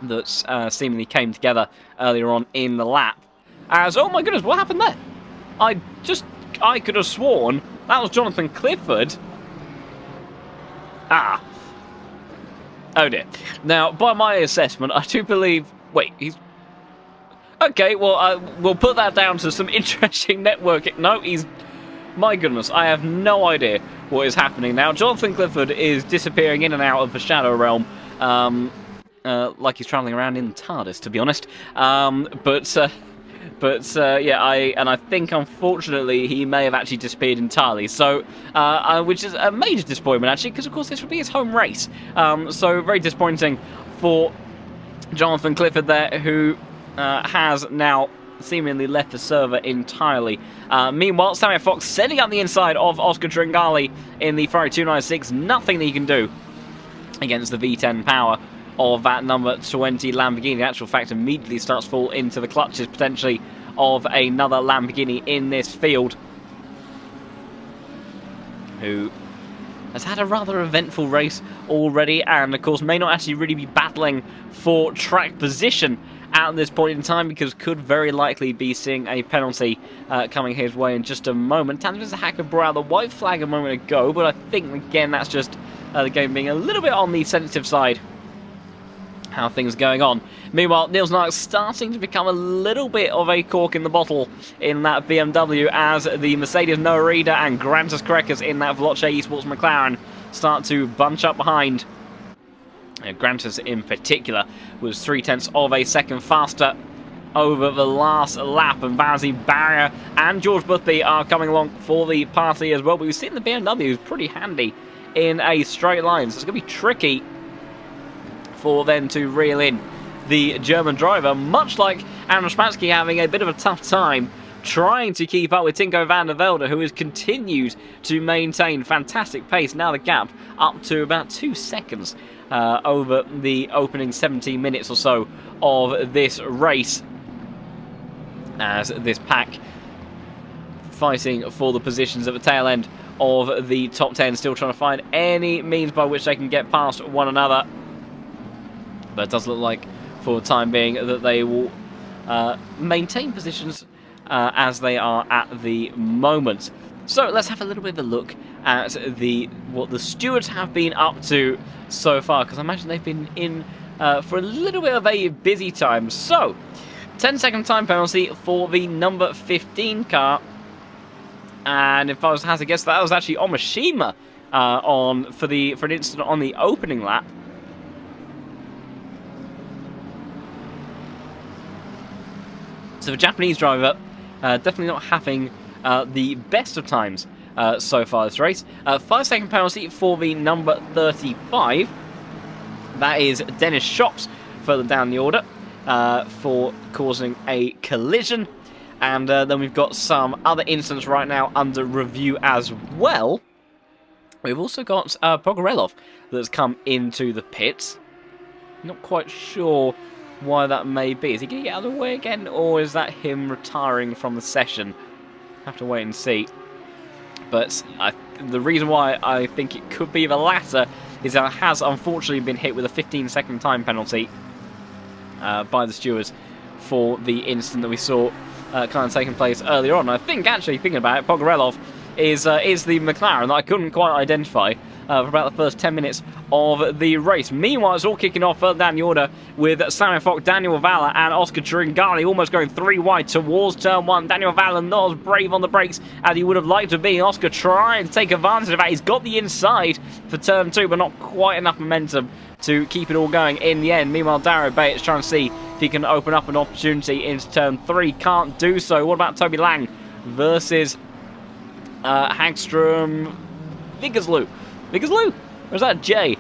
that seemingly came together earlier on in the lap. As, oh my goodness, what happened there? I could have sworn that was Jonathan Clifford. Oh dear. Now, by my assessment, I do believe... Wait, he's... Okay, well, we'll put that down to some interesting networking. No, he's... My goodness, I have no idea what is happening now. Jonathan Clifford is disappearing in and out of the Shadow Realm, like he's travelling around in the TARDIS, to be honest. Yeah, I think, unfortunately, he may have actually disappeared entirely. So, which is a major disappointment, actually, because, of course, this would be his home race. So, very disappointing for Jonathan Clifford there, who has now seemingly left the server entirely. Meanwhile, Samuel Fox setting up the inside of Oscar Tringali in the Ferrari 296. Nothing that he can do against the V10 power of that number 20 Lamborghini. In actual fact, immediately starts to fall into the clutches, potentially, of another Lamborghini in this field, who has had a rather eventful race already, and of course may not actually really be battling for track position at this point in time, because could very likely be seeing a penalty coming his way in just a moment. Tanzania Hacker brought out the white flag a moment ago, but I think, again, that's just the game being a little bit on the sensitive side. How things going on. Meanwhile, Niels Knight starting to become a little bit of a cork in the bottle in that BMW, as the Mercedes Noah Reader and Grantus Krekas in that Veloce Esports McLaren start to bunch up behind. Grantus in particular was 0.3 of a second faster over the last lap, and Vazzy Barrier and George Boothby are coming along for the party as well. But we've seen the BMW is pretty handy in a straight line, so it's going to be tricky for them to reel in the German driver, much like Aaron Spassky having a bit of a tough time trying to keep up with Tinko van der Velde, who has continued to maintain fantastic pace. Now the gap up to about 2 seconds over the opening 17 minutes or so of this race, as this pack fighting for the positions at the tail end of the top 10, still trying to find any means by which they can get past one another. But it does look like, for the time being, that they will maintain positions as they are at the moment. So let's have a little bit of a look at what the stewards have been up to so far, because I imagine they've been in for a little bit of a busy time. So, 10-second time penalty for the number 15 car, and if I was to have to guess, that was actually Omashima for an incident on the opening lap. So the Japanese driver definitely not having the best of times so far this race. 5-second penalty for the number 35. That is Dennis Shops further down the order for causing a collision. And then we've got some other incidents right now under review as well. We've also got Pogorelov that's come into the pits. Not quite sure why that may be. Is he going to get out of the way again, or is that him retiring from the session? Have to wait and see. But the reason why I think it could be the latter is that it has unfortunately been hit with a 15-second time penalty by the stewards for the incident that we saw kind of taking place earlier on. I think, actually, thinking about it, Pogorelov is the McLaren that I couldn't quite identify for about the first 10 minutes of the race. Meanwhile, it's all kicking off further down the order with Samuel Fox, Daniel Valla and Oscar Tringali almost going 3 wide towards turn 1. Daniel Valla not as brave on the brakes as he would have liked to be. Oscar trying to take advantage of that. He's got the inside for turn 2, but not quite enough momentum to keep it all going in the end. Meanwhile, Dario Bates trying to see if he can open up an opportunity into turn 3. Can't do so. What about Toby Lang versus Hagstrom Viggerslew? Viggerslew? Or is that J?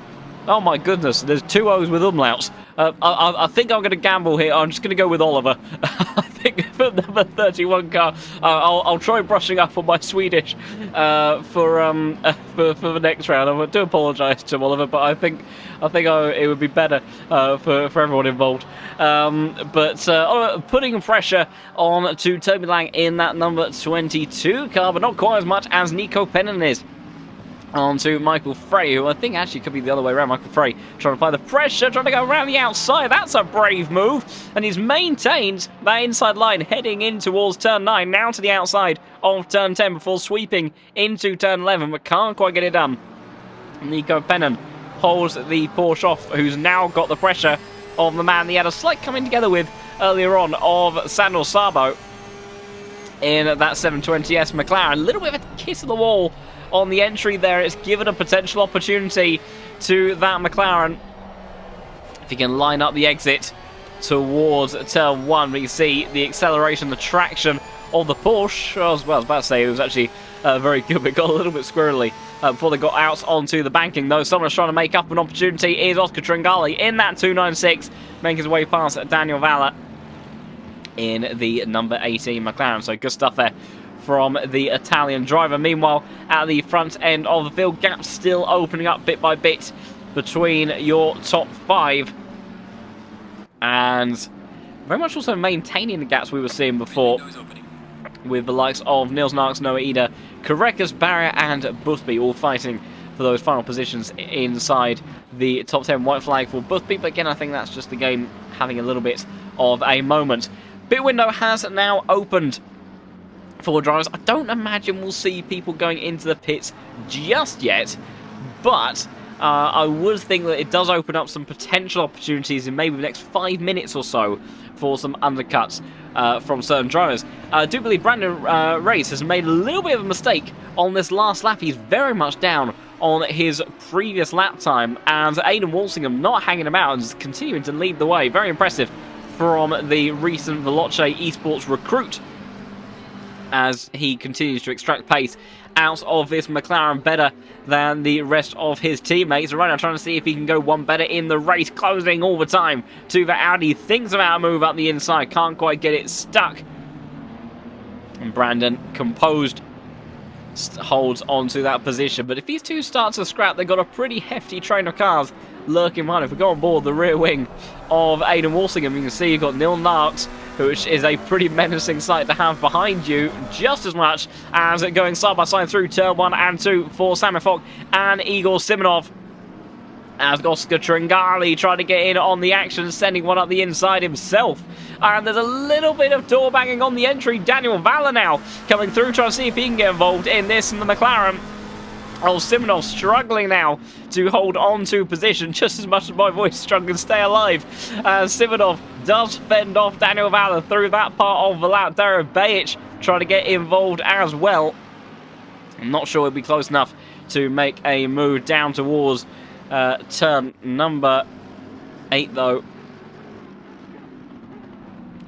Oh my goodness, there's 2 O's with umlauts. I think I'm going to gamble here. I'm just going to go with Oliver. I think for number 31 car, I'll try brushing up on my Swedish for the next round. I do apologise to Oliver, but I think it would be better for everyone involved. Oliver putting pressure on to Toby Lang in that number 22 car, but not quite as much as Nico Pennon is. On to Michael Frey, who I think actually could be the other way around. Michael Frey trying to apply the pressure, trying to go around the outside. That's a brave move. And he's maintained that inside line heading in towards turn 9. Now to the outside of turn 10 before sweeping into turn 11, but can't quite get it done. Nico Pennon holds the Porsche off, who's now got the pressure of the man he had a slight coming together with earlier on of Sandor Sabo in that 720S McLaren. A little bit of a kiss of the wall on the entry there. It's given a potential opportunity to that McLaren if he can line up the exit towards turn 1. But you see the acceleration, the traction of the Porsche. I was about to say it was actually very good, but got a little bit squirrely before they got out onto the banking, though. Someone's trying to make up an opportunity is Oscar Tringali in that 296, making his way past Daniel Valla in the number 18 McLaren. So good stuff there from the Italian driver. Meanwhile, at the front end of the field, gaps still opening up bit by bit between your top 5, and very much also maintaining the gaps we were seeing before with the likes of Nils Narks, Noah Ida, Karekas, Barrier and Boothby all fighting for those final positions inside the top 10. White flag for Boothby, but again I think that's just the game having a little bit of a moment. Pit window has now opened for drivers. I don't imagine we'll see people going into the pits just yet, but I would think that it does open up some potential opportunities in maybe the next 5 minutes or so for some undercuts from certain drivers. I do believe Brandon Race has made a little bit of a mistake on this last lap. He's very much down on his previous lap time, and Aidan Walsingham not hanging about and just continuing to lead the way. Very impressive from the recent Veloce Esports recruit as he continues to extract pace out of this McLaren better than the rest of his teammates. Right now trying to see if he can go one better in the race, closing all the time to the Audi. Thinks about a move up the inside, can't quite get it stuck. And Brandon, composed, holds on to that position. But if these two start to scrap, they've got a pretty hefty train of cars lurking behind. If we go on board the rear wing of Aidan Walsingham, you can see you've got Neil Narks, which is a pretty menacing sight to have behind you, just as much as going side by side through turn 1 and 2 for Samir Fock and Igor Simonov, as Oscar Tringali tried to get in on the action, sending one up the inside himself. And there's a little bit of door banging on the entry. Daniel Valla now coming through, trying to see if he can get involved in this, and the McLaren. Oh, Simonov struggling now to hold on to position, just as much as my voice struggling to stay alive. Simonov does fend off Daniel Valla through that part of the lap. Dario Bajic trying to get involved as well. I'm not sure it'll be close enough to make a move down towards turn number 8, though.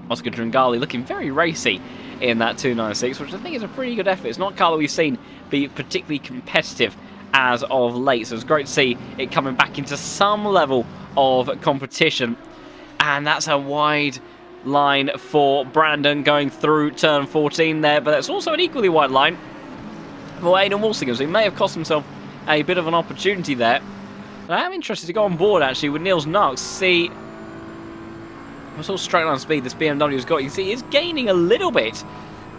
Oscar Tringali looking very racy in that 296, which I think is a pretty good effort. It's not a car that we've seen be particularly competitive as of late, so it's great to see it coming back into some level of competition. And that's a wide line for Brandon going through turn 14 there, but that's also an equally wide line for Aidan Walsingham, so he may have cost himself a bit of an opportunity there. But I am interested to go on board actually with Nils Narks, see what sort of straight line speed this BMW's got. You can see it's gaining a little bit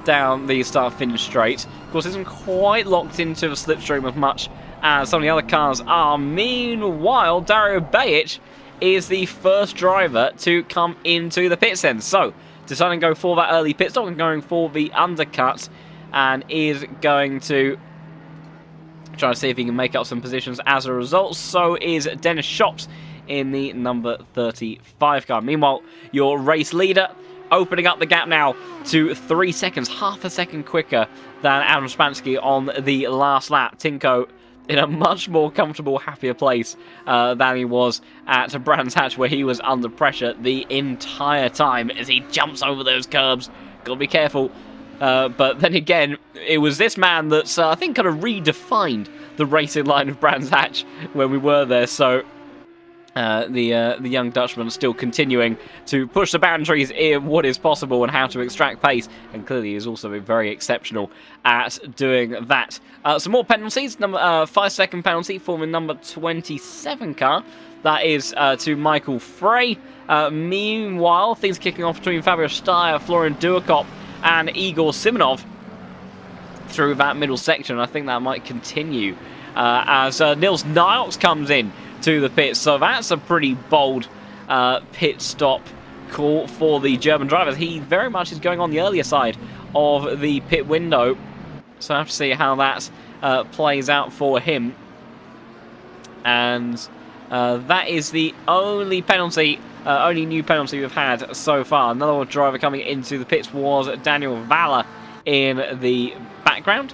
down the start-finish straight. Of course, isn't quite locked into the slipstream as much as some of the other cars are. Meanwhile, Dario Bajic is the first driver to come into the pits then. So, deciding to go for that early pit stop and going for the undercut, and is going to try to see if he can make up some positions as a result. So is Dennis Shops in the number 35 car. Meanwhile, your race leader opening up the gap now to 3 seconds, half a second quicker than Adam Spansky on the last lap. Tinko in a much more comfortable, happier place than he was at Brands Hatch, where he was under pressure the entire time as he jumps over those curbs. Gotta be careful. But then again, it was this man that I think kind of redefined the racing line of Brands Hatch when we were there. So the young Dutchman still continuing to push the boundaries in what is possible and how to extract pace, and clearly is also been very exceptional at doing that. Some more penalties. Number 5-second penalty for the number 27 car. That is to Michael Frey. Meanwhile, things kicking off between Fabio Steyer, Florian Duakop, and Igor Simonov through that middle section. I think that might continue as Nils Niles comes in to the pits. So that's a pretty bold pit stop call for the German drivers. He very much is going on the earlier side of the pit window, so I have to see how that plays out for him. And That is the only penalty, only new penalty we've had so far. Another driver coming into the pits was Daniel Valla in the background.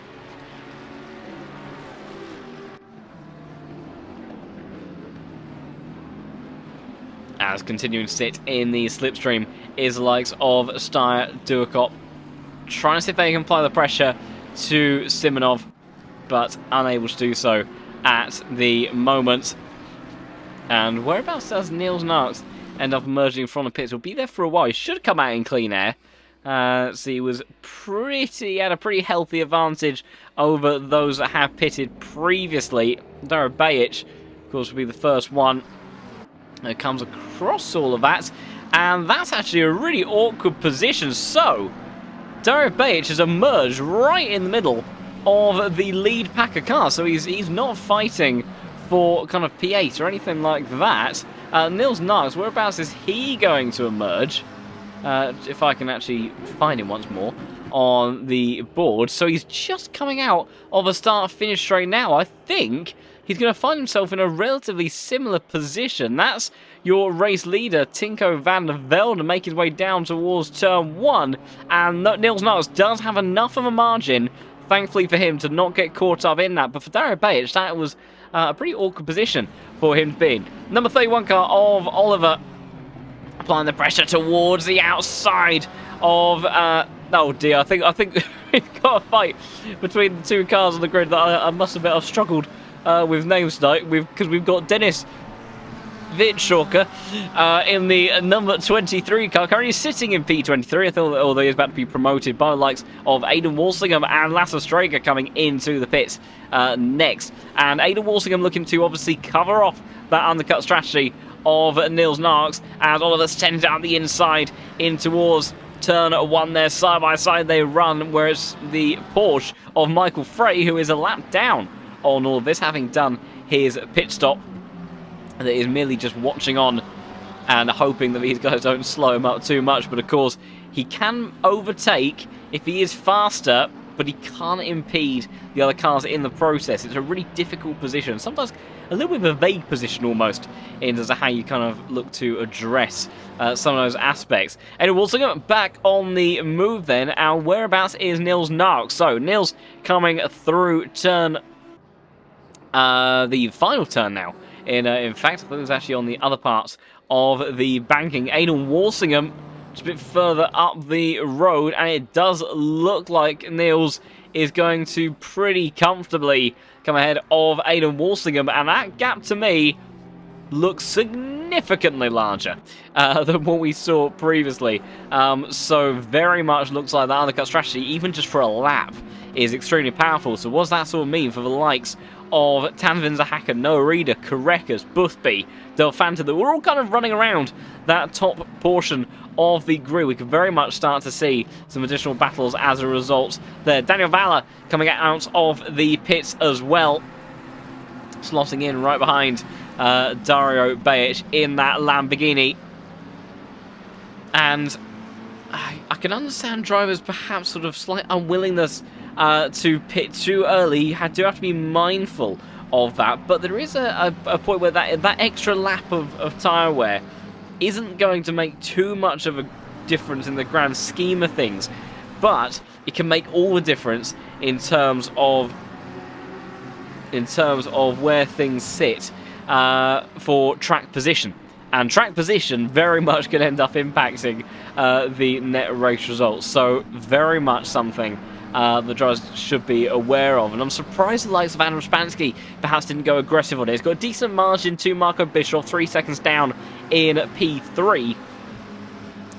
As continuing to sit in the slipstream is the likes of Steyr, Duakop, trying to see if they can apply the pressure to Simonov, but unable to do so at the moment. And whereabouts does Niels Narks end up emerging from the pits? He'll be there for a while. He should have come out in clean air. So he had a pretty healthy advantage over those that have pitted previously. Dario Bajic, of course, will be the first one that comes across all of that. And that's actually a really awkward position. So, Dario Bajic has emerged right in the middle of the lead pack of cars. So he's not fighting for kind of P8 or anything like that. Niels Narks, whereabouts is he going to emerge? If I can actually find him once more on the board. So he's just coming out of a start-finish straight now. I think he's going to find himself in a relatively similar position. That's your race leader, Tinko van der Velde, make his way down towards turn 1. And Niels Narks does have enough of a margin, thankfully for him, to not get caught up in that. But for Dario Bajic, that was a pretty awkward position for him to be in. Number 31 car of Oliver, applying the pressure towards the outside of... oh dear, I think we've got a fight between the two cars on the grid that I must admit I've struggled with names tonight, because we've got Dennis Wittschorker in the number 23 car, currently sitting in P23. I thought, although he's about to be promoted by the likes of Aidan Walsingham and Lasse Strager coming into the pits next. And Aidan Walsingham looking to obviously cover off that undercut strategy of Niels Narks, as Oliver sends out the inside in towards turn 1 there. Side by side they run, where it's the Porsche of Michael Frey who is a lap down on all of this, having done his pit stop. That is merely just watching on and hoping that these guys don't slow him up too much. But of course, he can overtake if he is faster, but he can't impede the other cars in the process. It's a really difficult position, sometimes a little bit of a vague position almost, in terms of how you kind of look to address some of those aspects. And we'll also go back on the move then. Our whereabouts is Niels Narks. So Niels coming through turn, the final turn now. In fact, I think it was actually on the other parts of the banking. Aidan Walsingham just a bit further up the road, and it does look like Niels is going to pretty comfortably come ahead of Aidan Walsingham, and that gap to me looks significantly larger than what we saw previously. So very much looks like that undercut strategy, even just for a lap, is extremely powerful. So what does that sort of mean for the likes of Tanvin Zahaka, Noah Reeder, Karekas, Boothby, Delfanta, that we're all kind of running around that top portion of the grid? We could very much start to see some additional battles as a result there. Daniel Valla coming out of the pits as well, slotting in right behind Dario Bajic in that Lamborghini. And I can understand drivers perhaps sort of slight unwillingness to pit too early. You do have to be mindful of that, but there is a point where that extra lap of tyre wear isn't going to make too much of a difference in the grand scheme of things, but it can make all the difference in terms of where things sit for track position. And track position very much can end up impacting the net race results. So very much something the drivers should be aware of. And I'm surprised the likes of Adam Spansky perhaps didn't go aggressive on it. He's got a decent margin to Marco Bischoff, 3 seconds down in P3.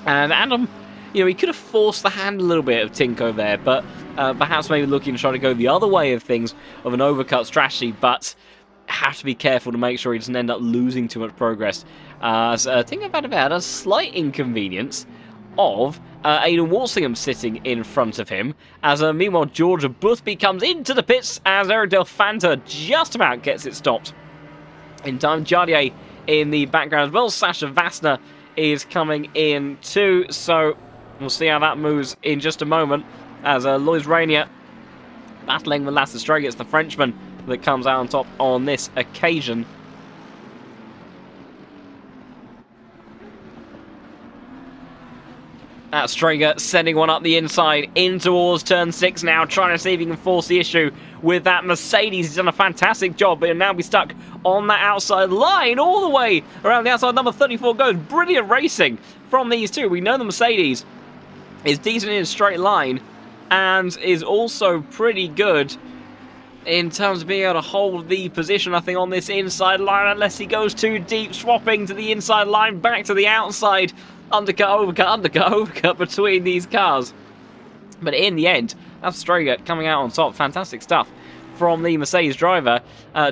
And Adam, he could have forced the hand a little bit of Tinko there, but perhaps maybe looking to try to go the other way of things, of an overcut strategy, but have to be careful to make sure he doesn't end up losing too much progress. Tinko van der Velde had a slight inconvenience of Aidan Walsingham sitting in front of him, as meanwhile Georgia Boothby comes into the pits as Eric Delfanta just about gets it stopped in time. Jardier in the background as well. Sasha Vassner is coming in too, so we'll see how that moves in just a moment, as Lois Rainier battling with Lasse Strager. It's the Frenchman that comes out on top on this occasion. Strager sending one up the inside in towards turn 6 now, trying to see if he can force the issue with that Mercedes. He's done a fantastic job, but he'll now be stuck on that outside line all the way around the outside. Number 34 goes. Brilliant racing from these two. We know the Mercedes is decent in a straight line and is also pretty good in terms of being able to hold the position, I think, on this inside line, unless he goes too deep, swapping to the inside line, back to the outside. Undercut, overcut, undercut, overcut between these cars. But in the end, that's Strager coming out on top. Fantastic stuff from the Mercedes driver.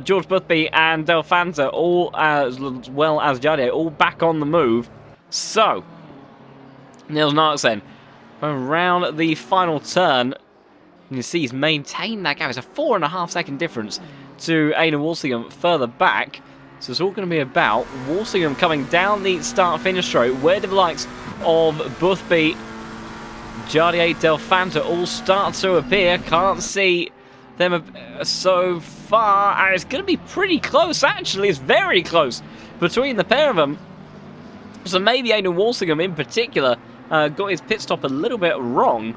George Boothby and Del Fanta, all as well as Jardier, all back on the move. So, Nils Narksen around the final turn. You can see he's maintained that gap. It's a 4.5 second difference to Aidan Walsingham further back. So it's all going to be about Walsingham coming down the start-finish straight, where the likes of Boothby, Jardier, Del Fanta all start to appear. Can't see them so far, and it's going to be pretty close, actually. It's very close between the pair of them. So maybe Aidan Walsingham in particular got his pit stop a little bit wrong,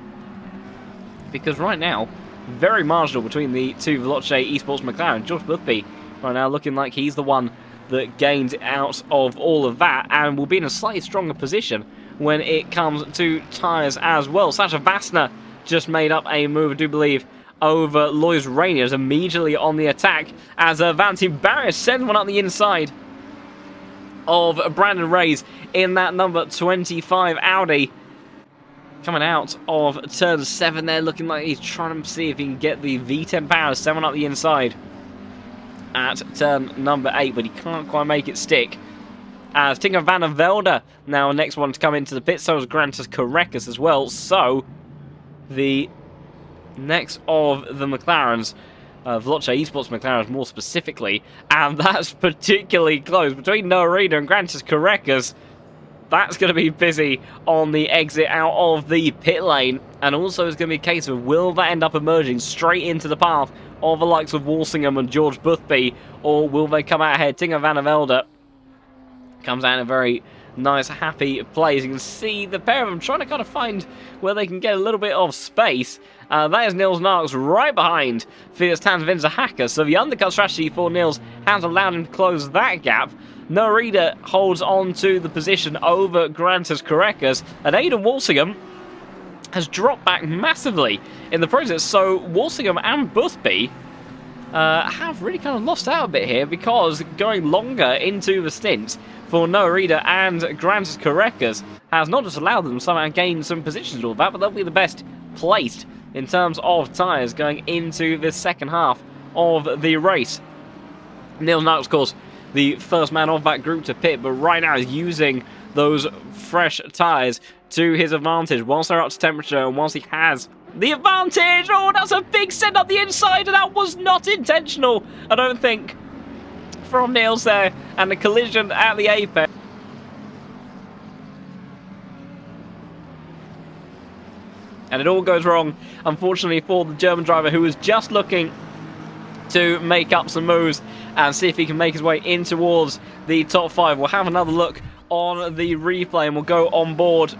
because right now, very marginal between the two Veloce Esports McLaren. George Boothby right now looking like he's the one that gained out of all of that and will be in a slightly stronger position when it comes to tyres as well. Sasha Vassner just made up a move, I do believe, over Lois Rainier, immediately on the attack as Valentin Barrios sends one up the inside of Brandon Reyes in that number 25 Audi. Coming out of turn 7 there, looking like he's trying to see if he can get the V10 power, 7 up the inside at turn number 8, but he can't quite make it stick. As Tinker Van der Velde, now next one to come into the pit, so is Grantus Correcus as well. So, the next of the McLarens, Veloce Esports McLarens more specifically, and that's particularly close between Noah Reader and Grantus Correcus. That's going to be busy on the exit out of the pit lane. And also it's going to be a case of, will that end up emerging straight into the path of the likes of Walsingham and George Boothby, or will they come out ahead? Tinker Van der Velde comes out in a very nice, happy place. You can see the pair of them trying to kind of find where they can get a little bit of space. That is Nils Narks right behind Felix Tanzvinza Hacker. So the undercut strategy for Nils has allowed him to close that gap. Noah Reader holds on to the position over Grantus Correcus, and Aidan Walsingham has dropped back massively in the process. So Walsingham and Boothby have really kind of lost out a bit here, because going longer into the stints for Noah Reader and Grantus Correcus has not just allowed them to somehow gain some positions and all that, but they'll be the best placed in terms of tyres going into the second half of the race. Nils Narks, of course, the first man of that group to pit, but right now is using those fresh tyres to his advantage once they're up to temperature and once he has the advantage. Oh, that's a big send up the inside, and that was not intentional, I don't think, from Nils there, and a collision at the apex. And it all goes wrong, unfortunately, for the German driver, who was just looking to make up some moves and see if he can make his way in towards the top 5. We'll have another look on the replay and we'll go on board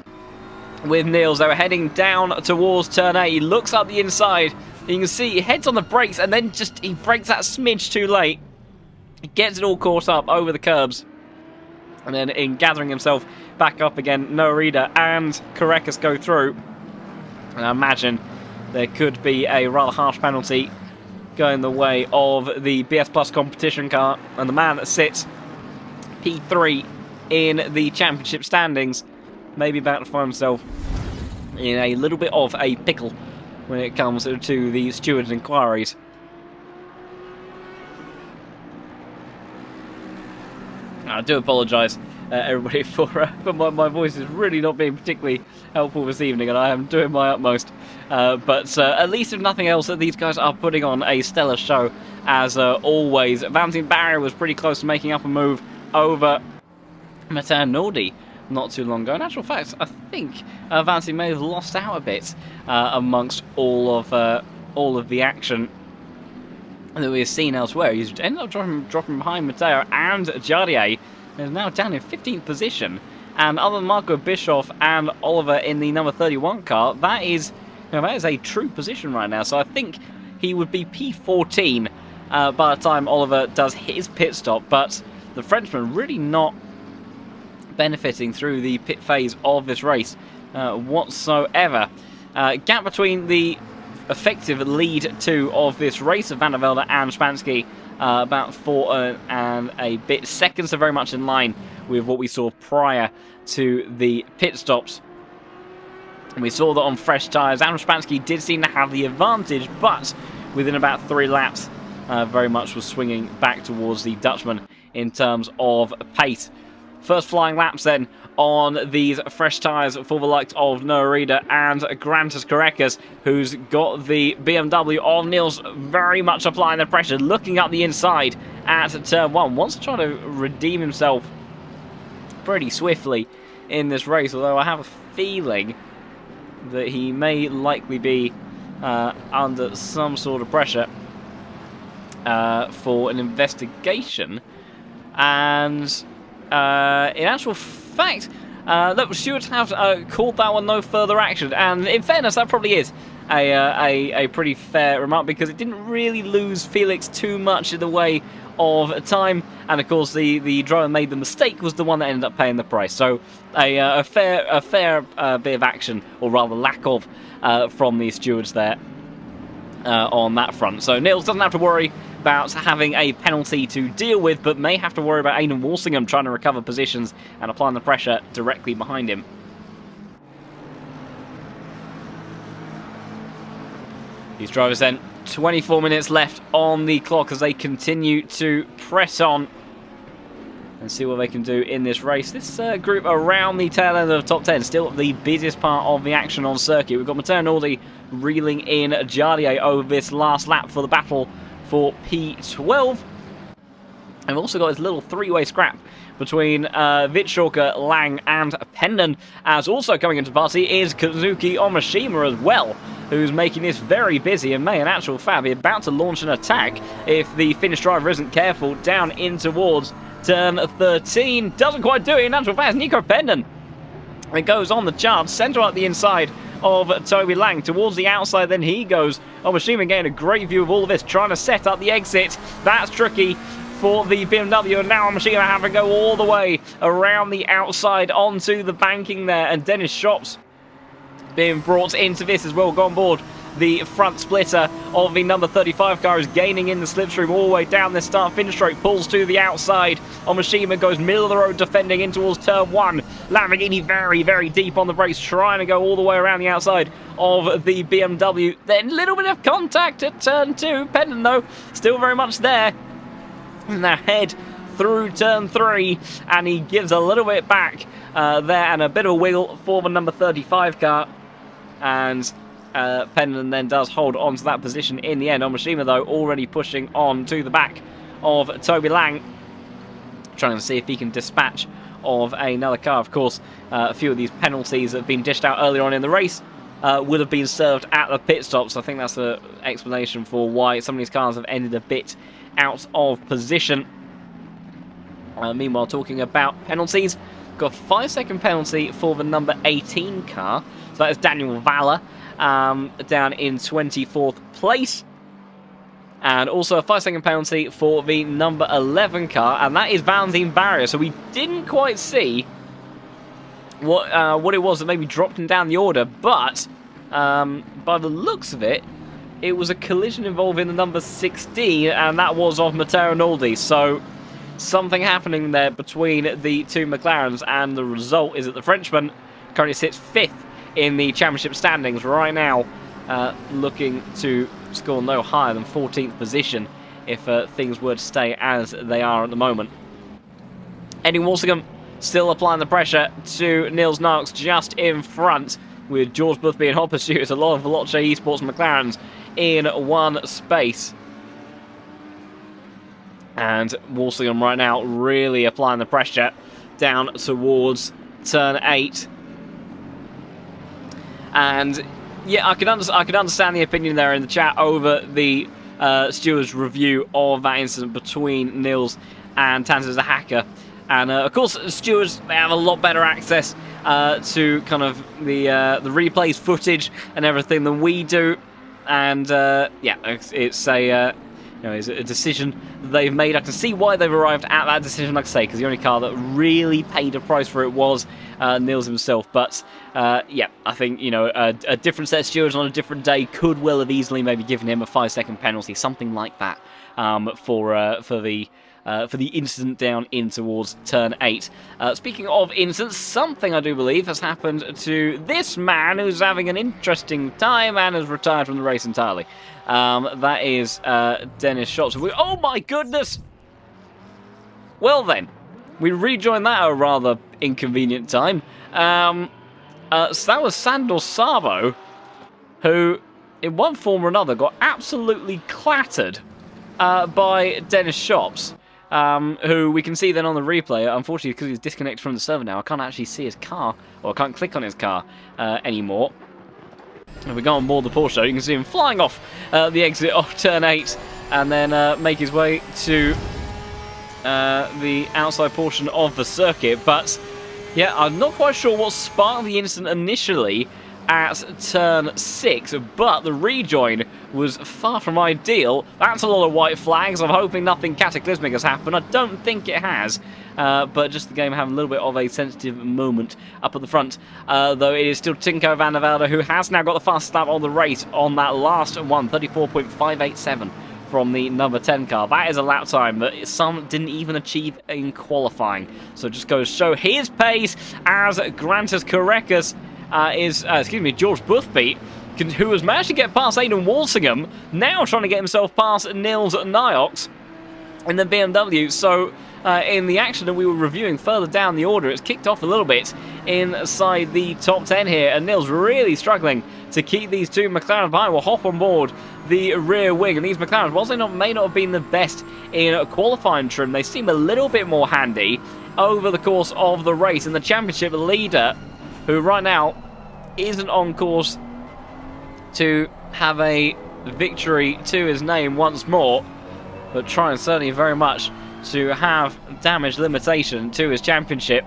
with Nils. They were heading down towards turn 8. He looks up the inside. You can see he heads on the brakes and then just he brakes that smidge too late. He gets it all caught up over the curbs. And then in gathering himself back up again, Noah Reader and Correcus go through. And I imagine there could be a rather harsh penalty going the way of the BS Plus competition car, and the man that sits P3 in the championship standings may be about to find himself in a little bit of a pickle when it comes to the stewards' inquiries. I do apologise, everybody, for my voice is really not being particularly helpful this evening, and I am doing my utmost. But at least if nothing else, these guys are putting on a stellar show, as always. Valentin Barrier was pretty close to making up a move over Matan Nordi not too long ago. In actual fact, I think Valentin may have lost out a bit amongst all of the action that we've seen elsewhere. He's ended up dropping behind Matteo and Jardier, and is now down in 15th position And other than Marco Bischoff and Oliver in the number 31 car, that is a true position right now. So I think he would be P14 by the time Oliver does his pit stop. But the Frenchman really not benefiting through the pit phase of this race whatsoever. Gap between the effective lead two of this race of Van der Velde and Spansky, about 4 and a bit seconds, so very much in line with what we saw prior to the pit stops. And we saw that on fresh tyres, Adam Spansky did seem to have the advantage, but within about 3 laps, very much was swinging back towards the Dutchman in terms of pace. First flying laps then on these fresh tyres for the likes of Noah Reeder and Grantas Karekas, who's got the BMW of Niels very much applying the pressure, looking up the inside at turn 1. Wants to try to redeem himself pretty swiftly in this race, although I have a feeling that he may likely be under some sort of pressure for an investigation. And in actual fact, look, Stewart have called that one no further action, and in fairness, that probably is a pretty fair remark, because it didn't really lose Felix too much in the way of time, and of course the driver made the mistake was the one that ended up paying the price. So a fair bit of action, or rather lack of, from the stewards there on that front. So Niels doesn't have to worry about having a penalty to deal with, but may have to worry about Aidan Walsingham trying to recover positions and applying the pressure directly behind him. These drivers then, 24 minutes left on the clock as they continue to press on and see what they can do in this race. This group around the tail end of the top 10, still the busiest part of the action on circuit. We've got Matteo Naldi reeling in Jardier over this last lap for the battle for P12. And we've also got this little three-way scrap between Vitshoka, Lang and Pendon, as also coming into the party is Kazuki Omashima as well, who's making this very busy and may in actual fact be about to launch an attack if the Finnish driver isn't careful down in towards turn 13. Doesn't quite do it in actual fact. Nico Pendon, it goes on the chance, centre at the inside of Toby Lang. Towards the outside then he goes. Omashima getting a great view of all of this, trying to set up the exit. That's tricky for the BMW, and now Omashima having to go all the way around the outside onto the banking there, and Dennis Shops being brought into this as well, go on board. The front splitter of the number 35 car is gaining in the slipstream all the way down this start-finish straight, pulls to the outside. Omashima goes middle of the road defending in towards turn 1. Lamborghini very, very deep on the brakes, trying to go all the way around the outside of the BMW. Then a little bit of contact at turn 2. Pendon, though, still very much there. And they head through turn 3, and he gives a little bit back there, and a bit of a wiggle for the number 35 car. And Pendon then does hold on to that position in the end. Omashima, though, already pushing on to the back of Toby Lang, trying to see if he can dispatch of another car. Of course, a few of these penalties that have been dished out earlier on in the race would have been served at the pit stop, so I think that's the explanation for why some of these cars have ended a bit out of position. Meanwhile, talking about penalties, got a 5-second penalty for the number 18 car, so that is Daniel Valla, down in 24th place. And also a 5-second penalty for the number 11 car, and that is Valentin Barrier. So we didn't quite see what it was that maybe dropped him down the order, but by the looks of it, it was a collision involving the number 16, and that was of Matteo Naldi. So something happening there between the two McLarens, and the result is that the Frenchman currently sits 5th in the championship standings right now, looking to score no higher than 14th position if things were to stay as they are at the moment. Eddie Walsingham still applying the pressure to Niels Narks just in front, with George Boothby and hot pursuit. A lot of Veloce Esports McLarens in one space. And Walsingham right now really applying the pressure down towards turn 8. And yeah, I can understand the opinion there in the chat over the steward's review of that incident between Niels and Tanzer the Hacker. And of course, stewards, they have a lot better access to kind of the replays footage and everything than we do. And yeah, it's a it's a decision that they've made. I can see why they've arrived at that decision, like I say, because the only car that really paid a price for it was Nils himself. But yeah, I think a different set of stewards on a different day could well have easily maybe given him a 5-second penalty, something like that, for the incident down in towards turn 8. Speaking of incidents, something I do believe has happened to this man who's having an interesting time and has retired from the race entirely. That is Dennis Shops. Oh my goodness! Well then, we rejoined that at a rather inconvenient time. So that was Sandor Sabo, who in one form or another got absolutely clattered by Dennis Shops. Who we can see then on the replay. Unfortunately, because he's disconnected from the server now, I can't actually see his car, or I can't click on his car anymore. If we go on board the Porsche, you can see him flying off the exit of turn 8, and then make his way to the outside portion of the circuit. But yeah, I'm not quite sure what sparked the incident initially at turn 6, but the rejoin was far from ideal. That's a lot of white flags. I'm hoping nothing cataclysmic has happened. I don't think it has, but just the game having a little bit of a sensitive moment up at the front, though it is still Tinko van der Velde who has now got the fastest lap on the race on that last one, 34.587 from the number 10 car. That is a lap time that some didn't even achieve in qualifying, so just goes to show his pace as Grantas Karekas George Boothby, who has managed to get past Aidan Walsingham, now trying to get himself past Nils Nyox in the BMW. So in the action that we were reviewing further down the order, it's kicked off a little bit inside the top 10 here, and Nils really struggling to keep these two McLarens behind. Will hop on board the rear wing, and these McLarens, whilst they may not have been the best in qualifying trim, they seem a little bit more handy over the course of the race. And the championship leader, who right now isn't on course to have a victory to his name once more, but trying certainly very much to have damage limitation to his championship,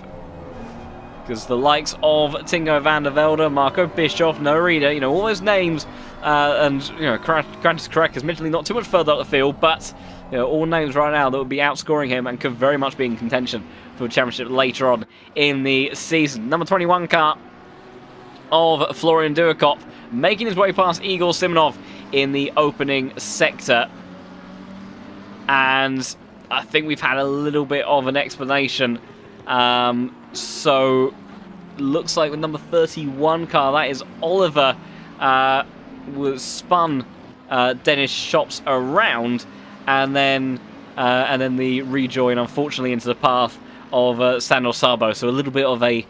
because the likes of Tinko van der Velde, Marco Bischoff, Norita, all those names, and Grantas Karekas is mentally not too much further up the field, but all names right now that would be outscoring him and could very much be in contention for the championship later on in the season. Number 21 car of Florian Duakop making his way past Igor Simonov in the opening sector, and I think we've had a little bit of an explanation. So looks like the number 31 car, that is Oliver, was spun Dennis Shops around, and then the rejoin unfortunately into the path of Sandor Sabo. So a little bit of a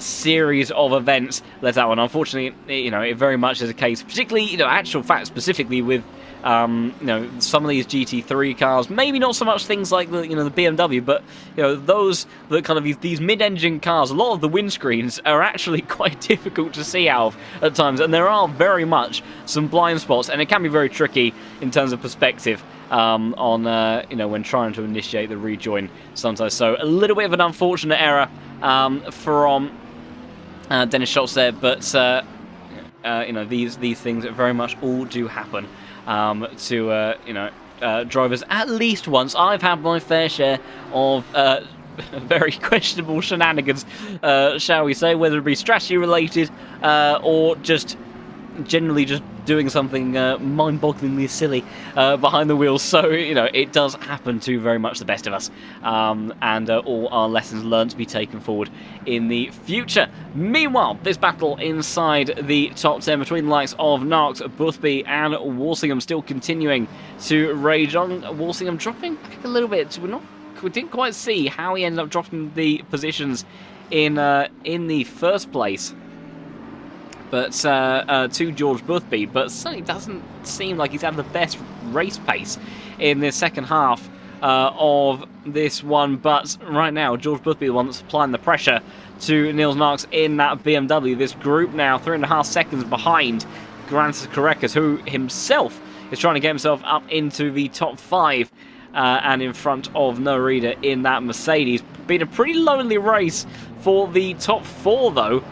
series of events led that one. Unfortunately, it very much is a case, particularly, actual fact specifically with some of these GT3 cars, maybe not so much things like the BMW, but those that kind of these mid-engine cars, a lot of the windscreens are actually quite difficult to see out of at times, and there are very much some blind spots, and it can be very tricky in terms of perspective on when trying to initiate the rejoin sometimes. So a little bit of an unfortunate error from Dennis Shops there, but these things very much all do happen to drivers at least once. I've had my fair share of very questionable shenanigans, shall we say, whether it be strategy related or just generally just doing something mind-bogglingly silly behind the wheels. So it does happen to very much the best of us, and all our lessons learned to be taken forward in the future. Meanwhile, this battle inside the top 10 between the likes of Knox, Boothby and Walsingham still continuing to rage on. Walsingham dropping back a little bit. We didn't quite see how he ended up dropping the positions in the first place, but to George Boothby, but certainly doesn't seem like he's had the best race pace in the second half of this one. But right now, George Boothby, the one that's applying the pressure to Nils Knox in that BMW. This group now 3.5 seconds behind Grantas Karekas, who himself is trying to get himself up into the top 5 and in front of Norita in that Mercedes. Been a pretty lonely race for the top 4 though,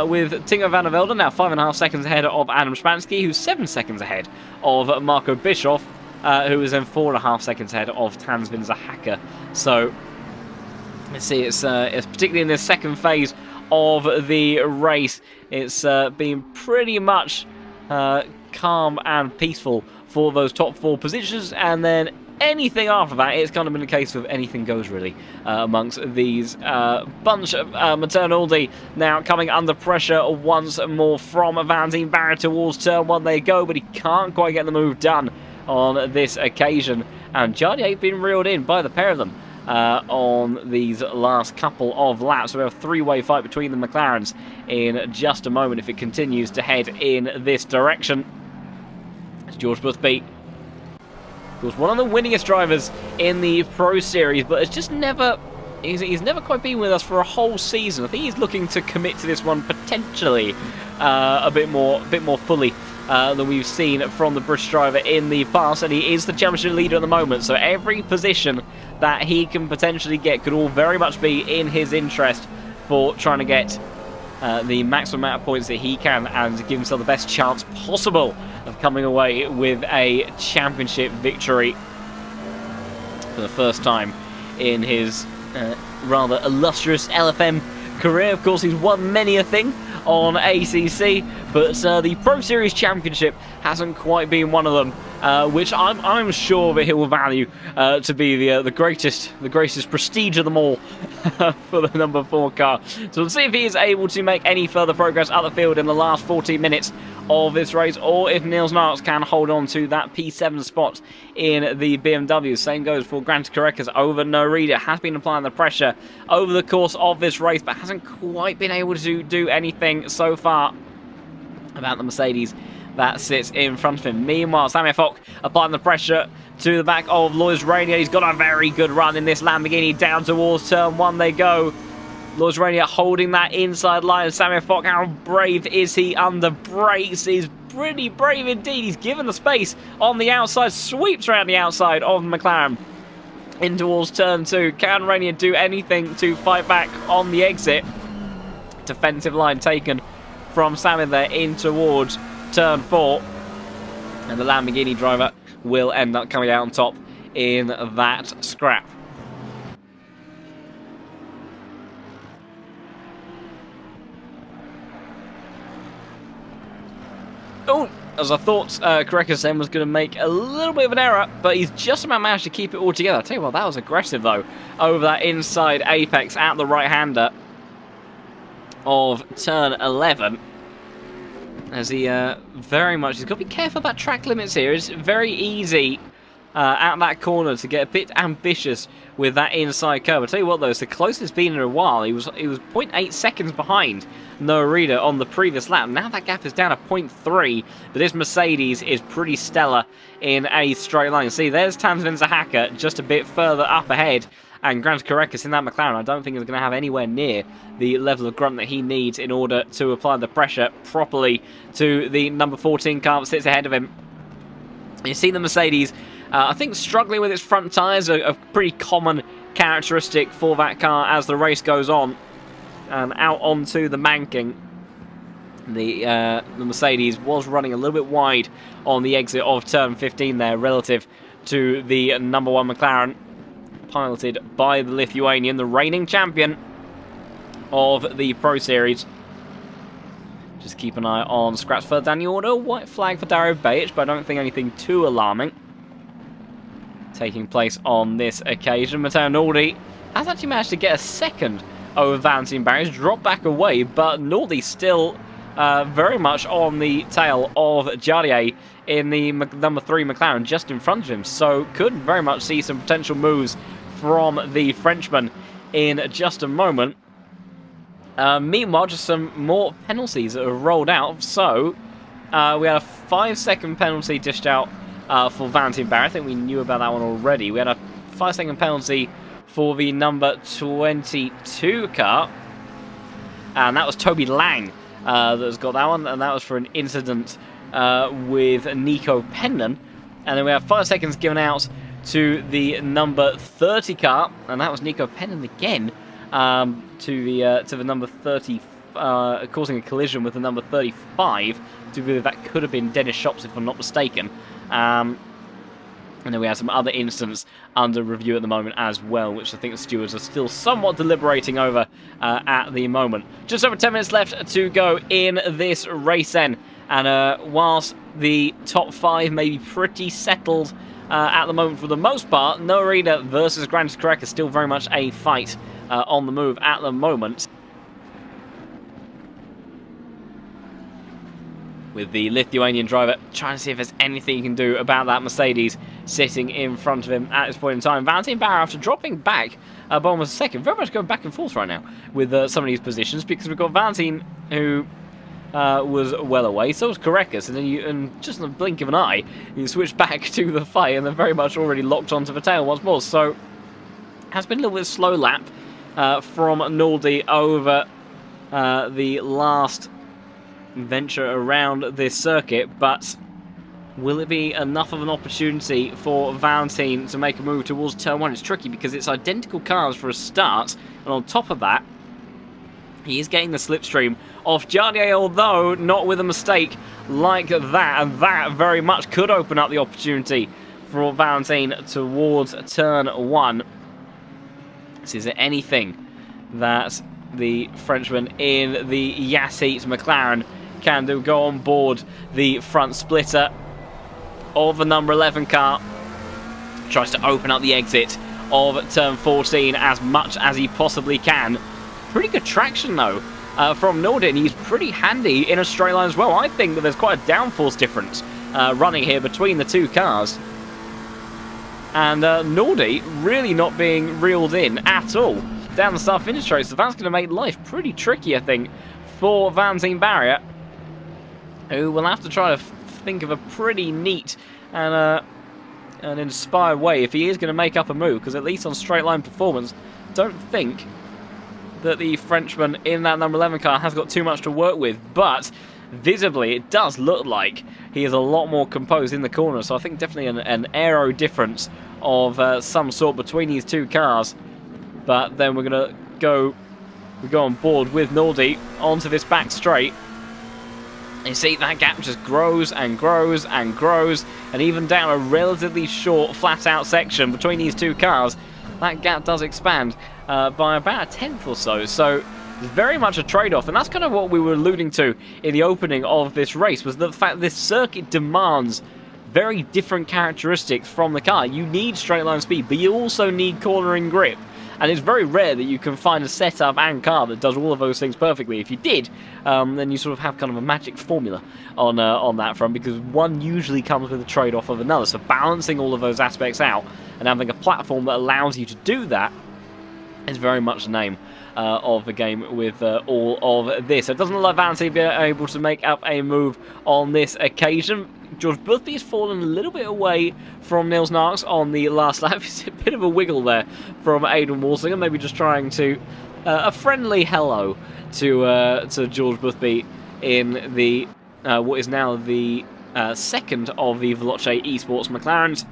with Tingo van der Velde now 5.5 seconds ahead of Adam Spansky, who's 7 seconds ahead of Marco Bischoff, who is then 4.5 seconds ahead of Tanzvin Zahaka. So let's see, it's particularly in this second phase of the race, it's been pretty much calm and peaceful for those top 4 positions, and then anything after that, it's kind of been a case of anything goes really amongst these bunch of Maternaldi now coming under pressure once more from Vanteen Barrett towards turn 1 they go, but he can't quite get the move done on this occasion, and Jardier being reeled in by the pair of them on these last couple of laps. We have a 3-way fight between the McLarens in just a moment if it continues to head in this direction. It's George Boothby, of course, one of the winningest drivers in the Pro Series, but it's just never... He's never quite been with us for a whole season. I think he's looking to commit to this one potentially a bit more fully than we've seen from the British driver in the past, and he is the championship leader at the moment, so every position that he can potentially get could all very much be in his interest for trying to get the maximum amount of points that he can and give himself the best chance possible of coming away with a championship victory for the first time in his rather illustrious LFM career. Of course, he's won many a thing on ACC, but the Pro Series Championship hasn't quite been one of them, which I'm sure that he will value to be the greatest prestige of them all for the number 4 car. So we'll see if he is able to make any further progress up the field in the last 14 minutes of this race, or if Niels Narks can hold on to that P7 spot in the BMW. Same goes for Grant Karekas over Norita. Has been applying the pressure over the course of this race, but hasn't quite been able to do anything so far about the Mercedes that sits in front of him. Meanwhile, Samir Fock applying the pressure to the back of Lois Rainier. He's got a very good run in this Lamborghini. Down towards turn 1 they go. Lois Rainier holding that inside line. Samir Fock, how brave is he under brakes? He's pretty brave indeed. He's given the space on the outside, sweeps around the outside of McLaren in towards turn 2. Can Rainier do anything to fight back on the exit? Defensive line taken from Samir there in towards turn 4, and the Lamborghini driver will end up coming out on top in that scrap. Oh, as I thought Karekas then was going to make a little bit of an error, but he's just about managed to keep it all together. I'll tell you what, that was aggressive though, over that inside apex at the right-hander of turn 11. As he very much... He's got to be careful about track limits here. It's very easy at that corner to get a bit ambitious with that inside curve. I'll tell you what though, it's the closest it's been in a while. He was 0.8 seconds behind Norita on the previous lap. Now that gap is down to 0.3, but this Mercedes is pretty stellar in a straight line. See, there's Tanzvin Zahaka just a bit further up ahead, and Grant Karekas in that McLaren I don't think is going to have anywhere near the level of grunt that he needs in order to apply the pressure properly to the number 14 car that sits ahead of him. You see the Mercedes, I think struggling with its front tyres, a pretty common characteristic for that car as the race goes on. And out onto the Manking, the Mercedes was running a little bit wide on the exit of turn 15 there relative to the number 1 McLaren, piloted by the Lithuanian, the reigning champion of the Pro Series. Just keep an eye on scraps further down the order. White flag for Dario Bajic, but I don't think anything too alarming taking place on this occasion. Matteo Nordi has actually managed to get a second over Vanteen Barrett. Dropped back away, but Nordi still very much on the tail of Jardier in the number 3 McLaren just in front of him. So could very much see some potential moves from the Frenchman in just a moment. Meanwhile, just some more penalties that have rolled out. So we had a 5-second penalty dished out for Vanteen Barrett. I think we knew about that one already. We had a 5-second penalty for the number 22 car, and that was Toby Lang that has got that one, and that was for an incident with Nico Penman. And then we have 5 seconds given out to the number 30 car, and that was Nico Pennon again to the number 30, causing a collision with the number 35. To believe that could have been Dennis Shops, if I'm not mistaken. And then we have some other incidents under review at the moment as well, which I think the stewards are still somewhat deliberating over at the moment. Just over 10 minutes left to go in this race then. And whilst the top 5 may be pretty settled at the moment for the most part, Norita versus Grantis Correc is still very much a fight on the move at the moment. With the Lithuanian driver trying to see if there's anything he can do about that Mercedes sitting in front of him at this point in time. Valentin Barra, after dropping back by almost a second, very much going back and forth right now with some of these positions, because we've got Valentin who was well away, so was Korekis, and then and just in the blink of an eye, you switch back to the fight, and they're very much already locked onto the tail once more. So, has been a little bit slow lap from Naldi over the last venture around this circuit, but will it be enough of an opportunity for Valentin to make a move towards turn 1? It's tricky because it's identical cars for a start, and on top of that, he is getting the slipstream off Jardier, although not with a mistake like that, and that very much could open up the opportunity for Valentin towards turn 1. So is there anything that the Frenchman in the Yasseet McLaren can do? Go on board the front splitter of the number 11 car, tries to open up the exit of turn 14 as much as he possibly can. Pretty good traction though from Nordin. He's pretty handy in a straight line as well. I think that there's quite a downforce difference running here between the two cars, and Nordi really not being reeled in at all down the start finish straight. So that's going to make life pretty tricky, I think, for Valentin Barrier, who will have to try to think of a pretty neat and an inspired way if he is going to make up a move, because at least on straight line performance, don't think that the Frenchman in that number 11 car has got too much to work with, but visibly it does look like he is a lot more composed in the corner. So I think definitely an aero difference of some sort between these two cars. But then we're going to go on board with Nordi onto this back straight. You see that gap just grows and grows and grows, and even down a relatively short flat out section between these two cars, that gap does expand by about a tenth or so. So it's very much a trade-off, and that's kind of what we were alluding to in the opening of this race, was the fact this circuit demands very different characteristics from the car. You need straight line speed, but you also need cornering grip. And it's very rare that you can find a setup and car that does all of those things perfectly. If you did, then you sort of have kind of a magic formula on that front, because one usually comes with a trade-off of another. So balancing all of those aspects out and having a platform that allows you to do that is very much the name of the game with all of this. So it doesn't look like Valentin being able to make up a move on this occasion. George Boothby's fallen a little bit away from Nils Narks on the last lap. It's a bit of a wiggle there from Aidan Walsinger, maybe just trying to a friendly hello to George Boothby in the what is now the second of the Veloce Esports McLarens.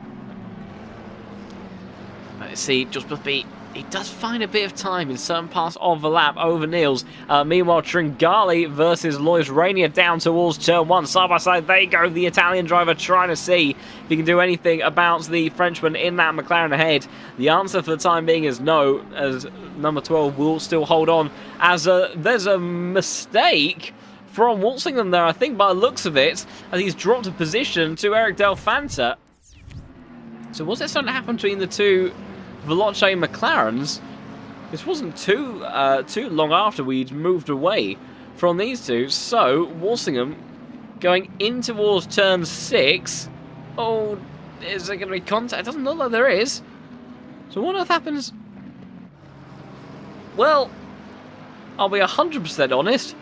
Let's see, George Boothby, he does find a bit of time in certain parts of the lap over Niels. Meanwhile, Tringali versus Lois Rainier down towards turn 1. Side by side, they go. The Italian driver trying to see if he can do anything about the Frenchman in that McLaren ahead. The answer for the time being is no, as number 12 will still hold on. As there's a mistake from Walsingham there, I think, by the looks of it, as he's dropped a position to Eric Del Fanta. So was there something to happen between the two Veloce McLarens? This wasn't too long after we'd moved away from these two. So Walsingham going in towards turn 6. Oh, is there going to be contact? It doesn't look like there is. So what on earth happens? Well, I'll be 100% honest.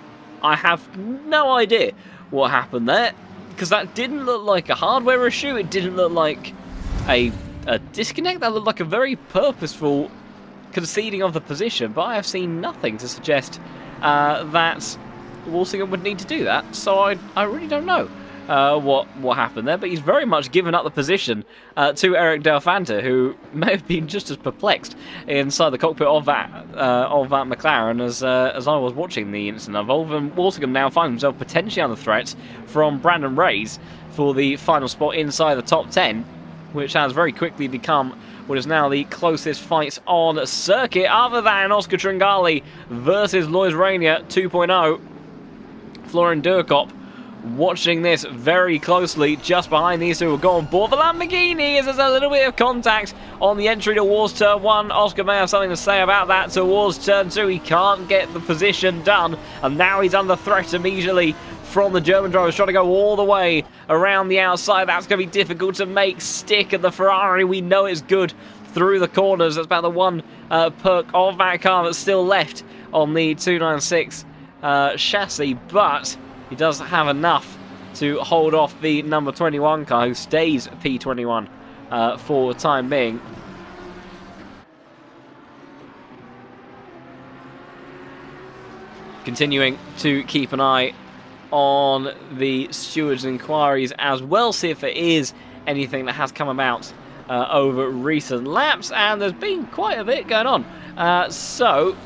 I have no idea what happened there, because that didn't look like a hardware issue. It didn't look like a disconnect. That looked like a very purposeful conceding of the position, but I have seen nothing to suggest that Walsingham would need to do that, so I really don't know what happened there, but he's very much given up the position to Eric Delfanta, who may have been just as perplexed inside the cockpit of that McLaren as I was watching the incident unfold. And Walsingham now finds himself potentially under threat from Brandon Rayes for the final spot inside the top 10, which has very quickly become what is now the closest fight on circuit, other than Oscar Tringali versus Lois Rainier 2.0. Florian Durkop watching this very closely just behind these two will go on board the Lamborghini as there's a little bit of contact on the entry towards turn 1. Oscar may have something to say about that towards turn 2. He can't get the position done, and now he's under threat immediately from the German drivers trying to go all the way around the outside. That's going to be difficult to make stick at the Ferrari. We know it's good through the corners. That's about the one perk of that car that's still left on the 296 chassis, but he does have enough to hold off the number 21 car, who stays P21 for the time being. Continuing to keep an eye on the stewards' inquiries as well, see if there is anything that has come about over recent laps, and there's been quite a bit going on. So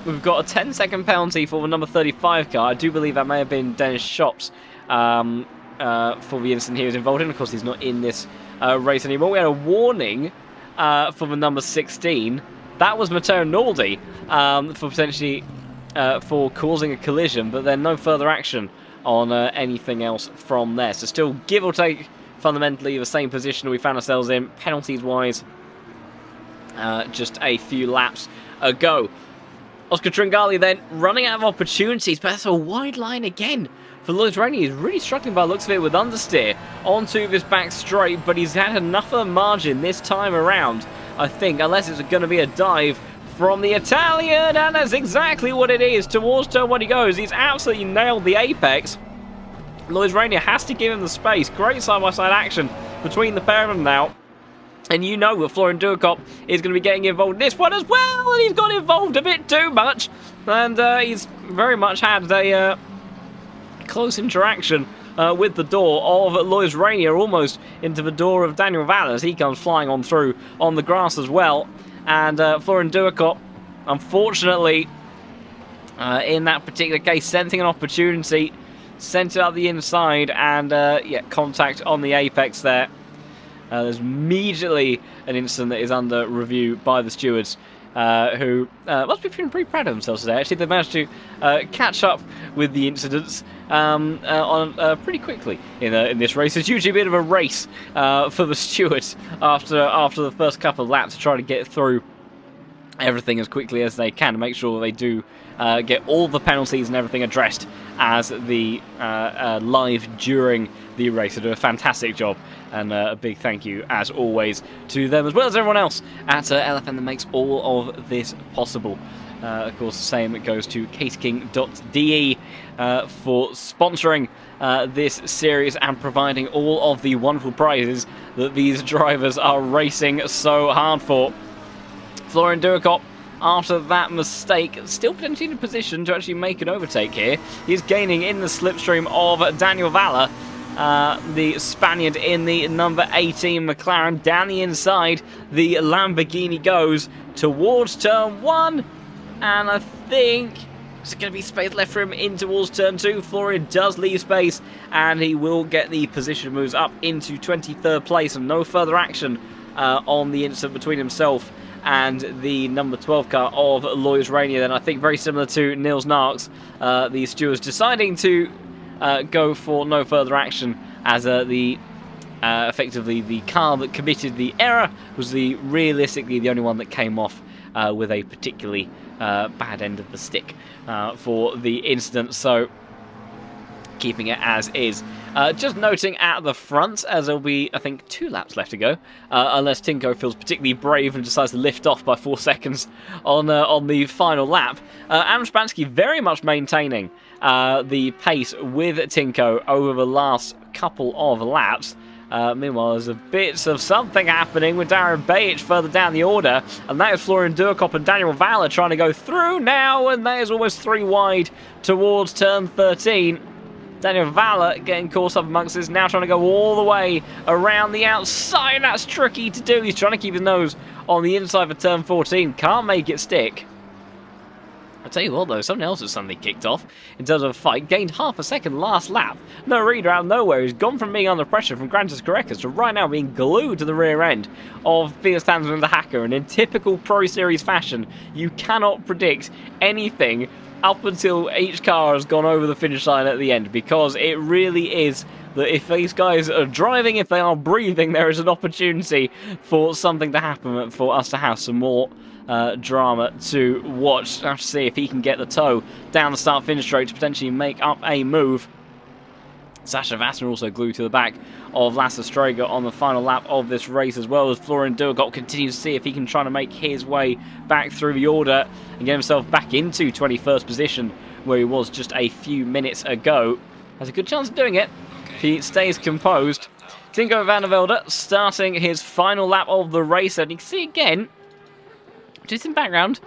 we've got a 10-second penalty for the number 35 car. I do believe that may have been Dennis Shops for the incident he was involved in. Of course, he's not in this race anymore. We had a warning for the number 16. That was Matteo Naldi for potentially for causing a collision, but then no further action on anything else from there. So still, give or take, fundamentally the same position we found ourselves in, penalties-wise, just a few laps ago. Oscar Tringali then running out of opportunities, but that's a wide line again for Lois Rainier. He's really struggling by the looks of it with understeer onto this back straight, but he's had enough of a margin this time around, I think, unless it's going to be a dive from the Italian, and that's exactly what it is. Towards turn 1 he goes. He's absolutely nailed the apex. Lois Rainier has to give him the space. Great side-by-side action between the pair of them now. And you know that Florian Durkop is going to be getting involved in this one as well, and he's got involved a bit too much. And he's very much had a close interaction with the door of Lois Rainier, almost into the door of Daniel Valle as he comes flying on through on the grass as well. And Florian Durkop, unfortunately, in that particular case, sensing an opportunity, sent it up the inside, and yeah, contact on the apex there. There's immediately an incident that is under review by the stewards, who must be feeling pretty proud of themselves today. Actually, they managed to catch up with the incidents pretty quickly in this race. It's usually a bit of a race for the stewards after the first couple of laps to try to get through everything as quickly as they can to make sure they do get all the penalties and everything addressed as the live during the race. They do a fantastic job, and a big thank you as always to them, as well as everyone else at LFM that makes all of this possible. Of course, the same goes to caseking.de for sponsoring this series and providing all of the wonderful prizes that these drivers are racing so hard for. Florian Durkop, after that mistake, still potentially in a position to actually make an overtake here. He's gaining in the slipstream of Daniel Valle, the Spaniard in the number 18 McLaren. Down the inside, the Lamborghini goes towards turn 1, and I think there's going to be space left for him in towards turn 2. Florian does leave space, and he will get the position moves up into 23rd place, and no further action on the incident between himself and the number 12 car of Lois Rainier. Then I think very similar to Niels Narks, the stewards deciding to go for no further action, as effectively the car that committed the error was realistically the only one that came off with a particularly bad end of the stick for the incident. So keeping it as is. Just noting at the front, as there'll be, I think, 2 laps left to go, unless Tinko feels particularly brave and decides to lift off by 4 seconds on the final lap. Adam Spansky very much maintaining the pace with Tinko over the last couple of laps. Meanwhile, there's a bit of something happening with Darren Bajic further down the order, and that is Florian Durkop and Daniel Valle trying to go through now, and that is almost 3 wide towards turn 13. Daniel Valler getting caught up amongst this, now trying to go all the way around the outside. That's tricky to do. He's trying to keep his nose on the inside for turn 14. Can't make it stick. I'll tell you what though, something else has suddenly kicked off in terms of a fight. Gained half a second last lap. No reader out of nowhere. He's gone from being under pressure from Grantis Correcas to right now being glued to the rear end of Felix Tanzman the Hacker. And in typical Pro Series fashion, you cannot predict anything up until each car has gone over the finish line at the end, because it really is that if these guys are driving, if they are breathing, there is an opportunity for something to happen, for us to have some more drama to watch. Have to see if he can get the toe down the start-finish straight to potentially make up a move. Sasha Vassner also glued to the back of Lasse Strager on the final lap of this race, as well as Florian Duerkop continues to see if he can try to make his way back through the order and get himself back into 21st position where he was just a few minutes ago. Has a good chance of doing it if he stays composed. Tinko van der Velde starting his final lap of the race, and you can see again, just in the background,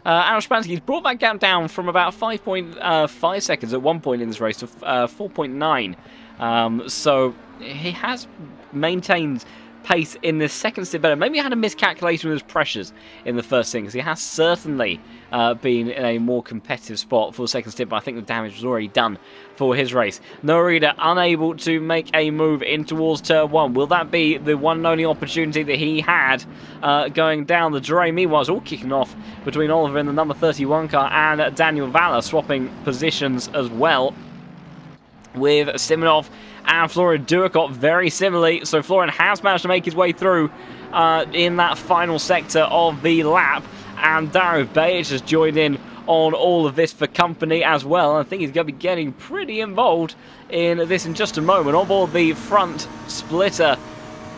Aaron Spansky's brought that gap down from about 5.5 seconds at one point in this race to 4.9. So he has maintained pace in the second stint better. Maybe he had a miscalculation with his pressures in the first stint, because he has certainly been in a more competitive spot for the second stint, but I think the damage was already done for his race. Norida unable to make a move in towards turn 1. Will that be the one and only opportunity that he had going down the drain? Meanwhile, it's all kicking off between Oliver in the number 31 car and Daniel Valler swapping positions as well, with Simonov and Florian Duerkop very similarly. So Florian has managed to make his way through in that final sector of the lap, and Dario Bajic has joined in on all of this for company as well. I think he's going to be getting pretty involved in this in just a moment. On board the front splitter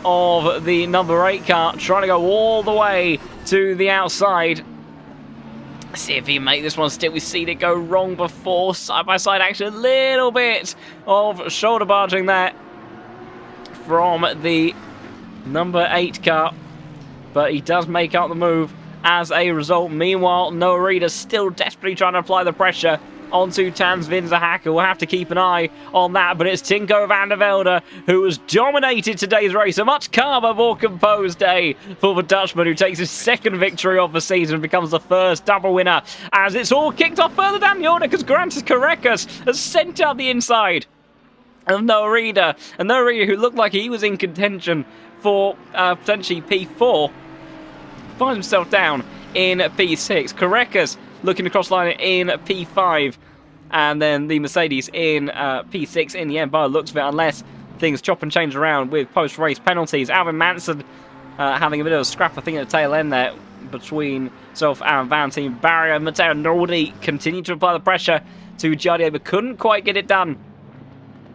of the number 8 car, trying to go all the way to the outside. See if he can make this one stick. We've seen it go wrong before. Side-by-side action, a little bit of shoulder barging there from the number 8 car, but he does make out the move as a result. Meanwhile, Noah Reeder still desperately trying to apply the pressure onto Tanzvin Zahacker. We'll have to keep an eye on that, but it's Tinko van der Velde who has dominated today's race. A much calmer, more composed day for the Dutchman, who takes his second victory of the season and becomes the first double winner, as it's all kicked off further down the order because Grantis Correcas has sent out the inside of Noah Reeder. And Noah Reeder, who looked like he was in contention for potentially P4, finds himself down in P6. Correcas looking across line in P5, and then the Mercedes in P6 in the end by the looks of it, unless things chop and change around with post-race penalties. Alvin Manson having a bit of a scrap, I think, at the tail end there between self and Valentin Barrier. Matteo Nordi continued to apply the pressure to Jardier, but couldn't quite get it done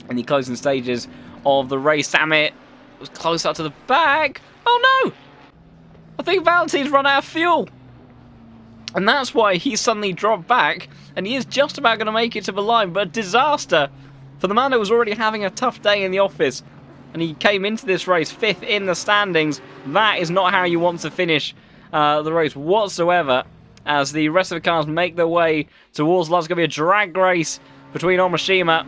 in the closing stages of the race. Samit was close up to the back. Oh no! I think Valentin's run out of fuel. And that's why he suddenly dropped back, and he is just about going to make it to the line. But a disaster for the man who was already having a tough day in the office, and he came into this race 5th in the standings. That is not how you want to finish the race whatsoever, as the rest of the cars make their way towards Lodz. It's going to be a drag race between Omashima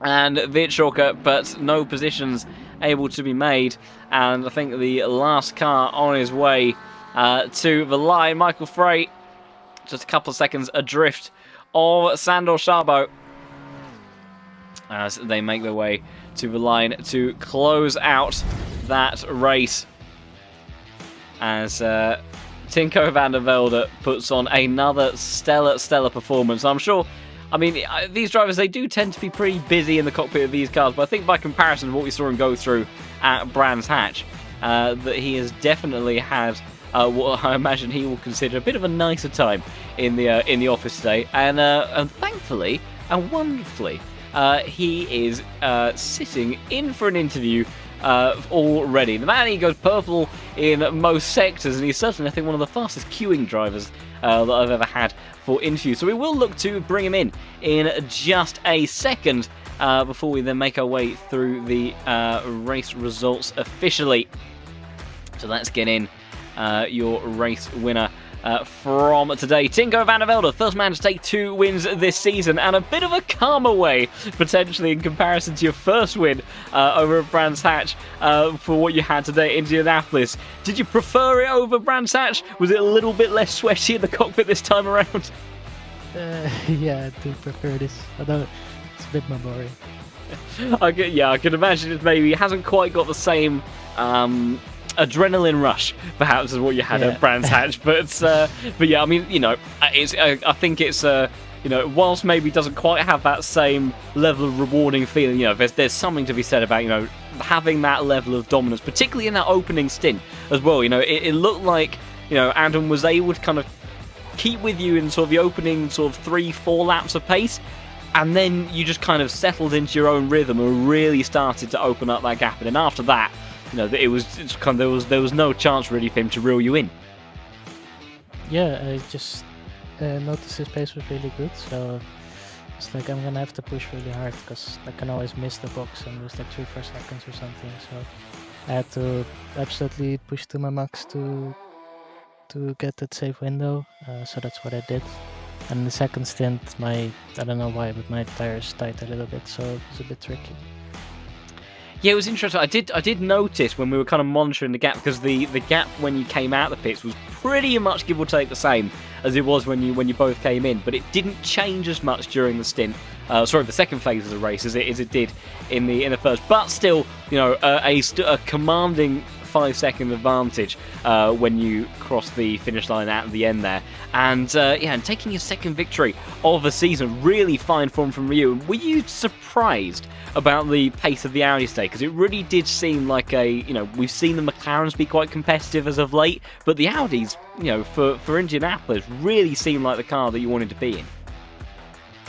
and Vitshoka, but no positions able to be made. And I think the last car on his way to the line, Michael Frey, just a couple of seconds adrift of Sandor Szabo, as they make their way to the line to close out that race, as Tinko van der Velde puts on another stellar performance. I'm sure, I mean, these drivers, they do tend to be pretty busy in the cockpit of these cars, but I think by comparison to what we saw him go through at Brands Hatch, that he has definitely had what I imagine he will consider a bit of a nicer time in the office today, and thankfully and wonderfully, he is sitting in for an interview already. The man, he goes purple in most sectors, and he's certainly, I think, one of the fastest queuing drivers that I've ever had for interviews. So we will look to bring him in just a second before we then make our way through the race results officially. So let's get in your race winner from today. Tinko van der Velde, first man to take 2 wins this season, and a bit of a calmer way, potentially, in comparison to your first win over at Brands Hatch for what you had today at Indianapolis. Did you prefer it over Brands Hatch? Was it a little bit less sweaty in the cockpit this time around? Yeah, I do prefer this, although it's a bit more boring. I can imagine it maybe hasn't quite got the same adrenaline rush, perhaps, as what you had at Brands Hatch. But yeah, I mean, I think it's whilst maybe doesn't quite have that same level of rewarding feeling, there's something to be said about having that level of dominance, particularly in that opening stint as well. It looked like Adam was able to kind of keep with you in sort of the opening sort of 3-4 laps of pace. And then you just kind of settled into your own rhythm and really started to open up that gap. And then after that, there was no chance really for him to reel you in. Yeah, I just noticed his pace was really good. So it's like I'm gonna have to push really hard because I can always miss the box and lose like 3-4 seconds or something. So I had to absolutely push to my max to get that safe window. So that's what I did. And the second stint, I don't know why, but my tires tight a little bit, so it was a bit tricky. Yeah, it was interesting. I did notice when we were kind of monitoring the gap, because the gap when you came out of the pits was pretty much give or take the same as it was when you both came in, but it didn't change as much during the stint. The second phase of the race as it did in the first. But still, a commanding 5-second advantage when you cross the finish line at the end there. And and taking your second victory of the season, really fine form from you. Were you surprised about the pace of the Audi today? Because it really did seem like we've seen the McLarens be quite competitive as of late, but the Audis, for Indianapolis, really seemed like the car that you wanted to be in.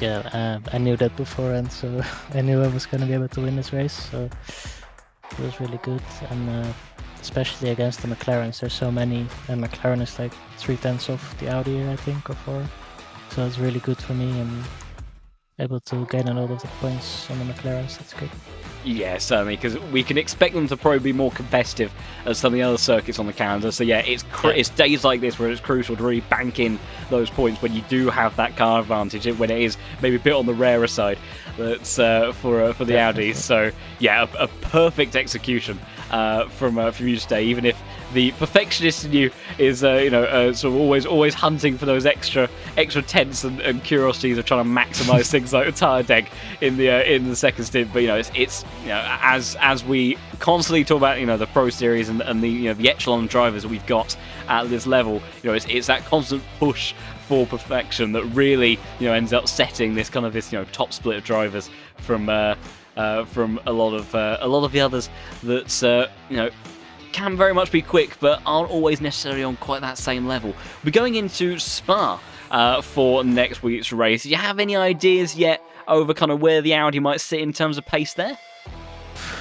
Yeah, I knew that beforehand, so I knew I was going to be able to win this race, so it was really good. And especially against the McLarens, there's so many, and McLaren is like 3/10 of the Audi, I think, or 4. So it's really good for me, and able to gain a lot of the points on the McLarens. That's good. Yeah, certainly, because we can expect them to probably be more competitive at some of the other circuits on the calendar. So yeah, it's days like this where it's crucial to really bank in those points when you do have that car advantage, when it is maybe a bit on the rarer side. That's for the Audis. So yeah, a perfect execution from you today, even if the perfectionist in you is sort of always hunting for those extra tenths and curiosities of trying to maximise things like the tyre deck in the second stint. But it's as we constantly talk about the Pro Series and the echelon drivers that we've got at this level, it's that constant push for perfection that really ends up setting this kind of top split of drivers from a lot of the others that can very much be quick but aren't always necessarily on quite that same level. We're going into Spa for next week's race. Do you have any ideas yet over kind of where the Audi might sit in terms of pace there?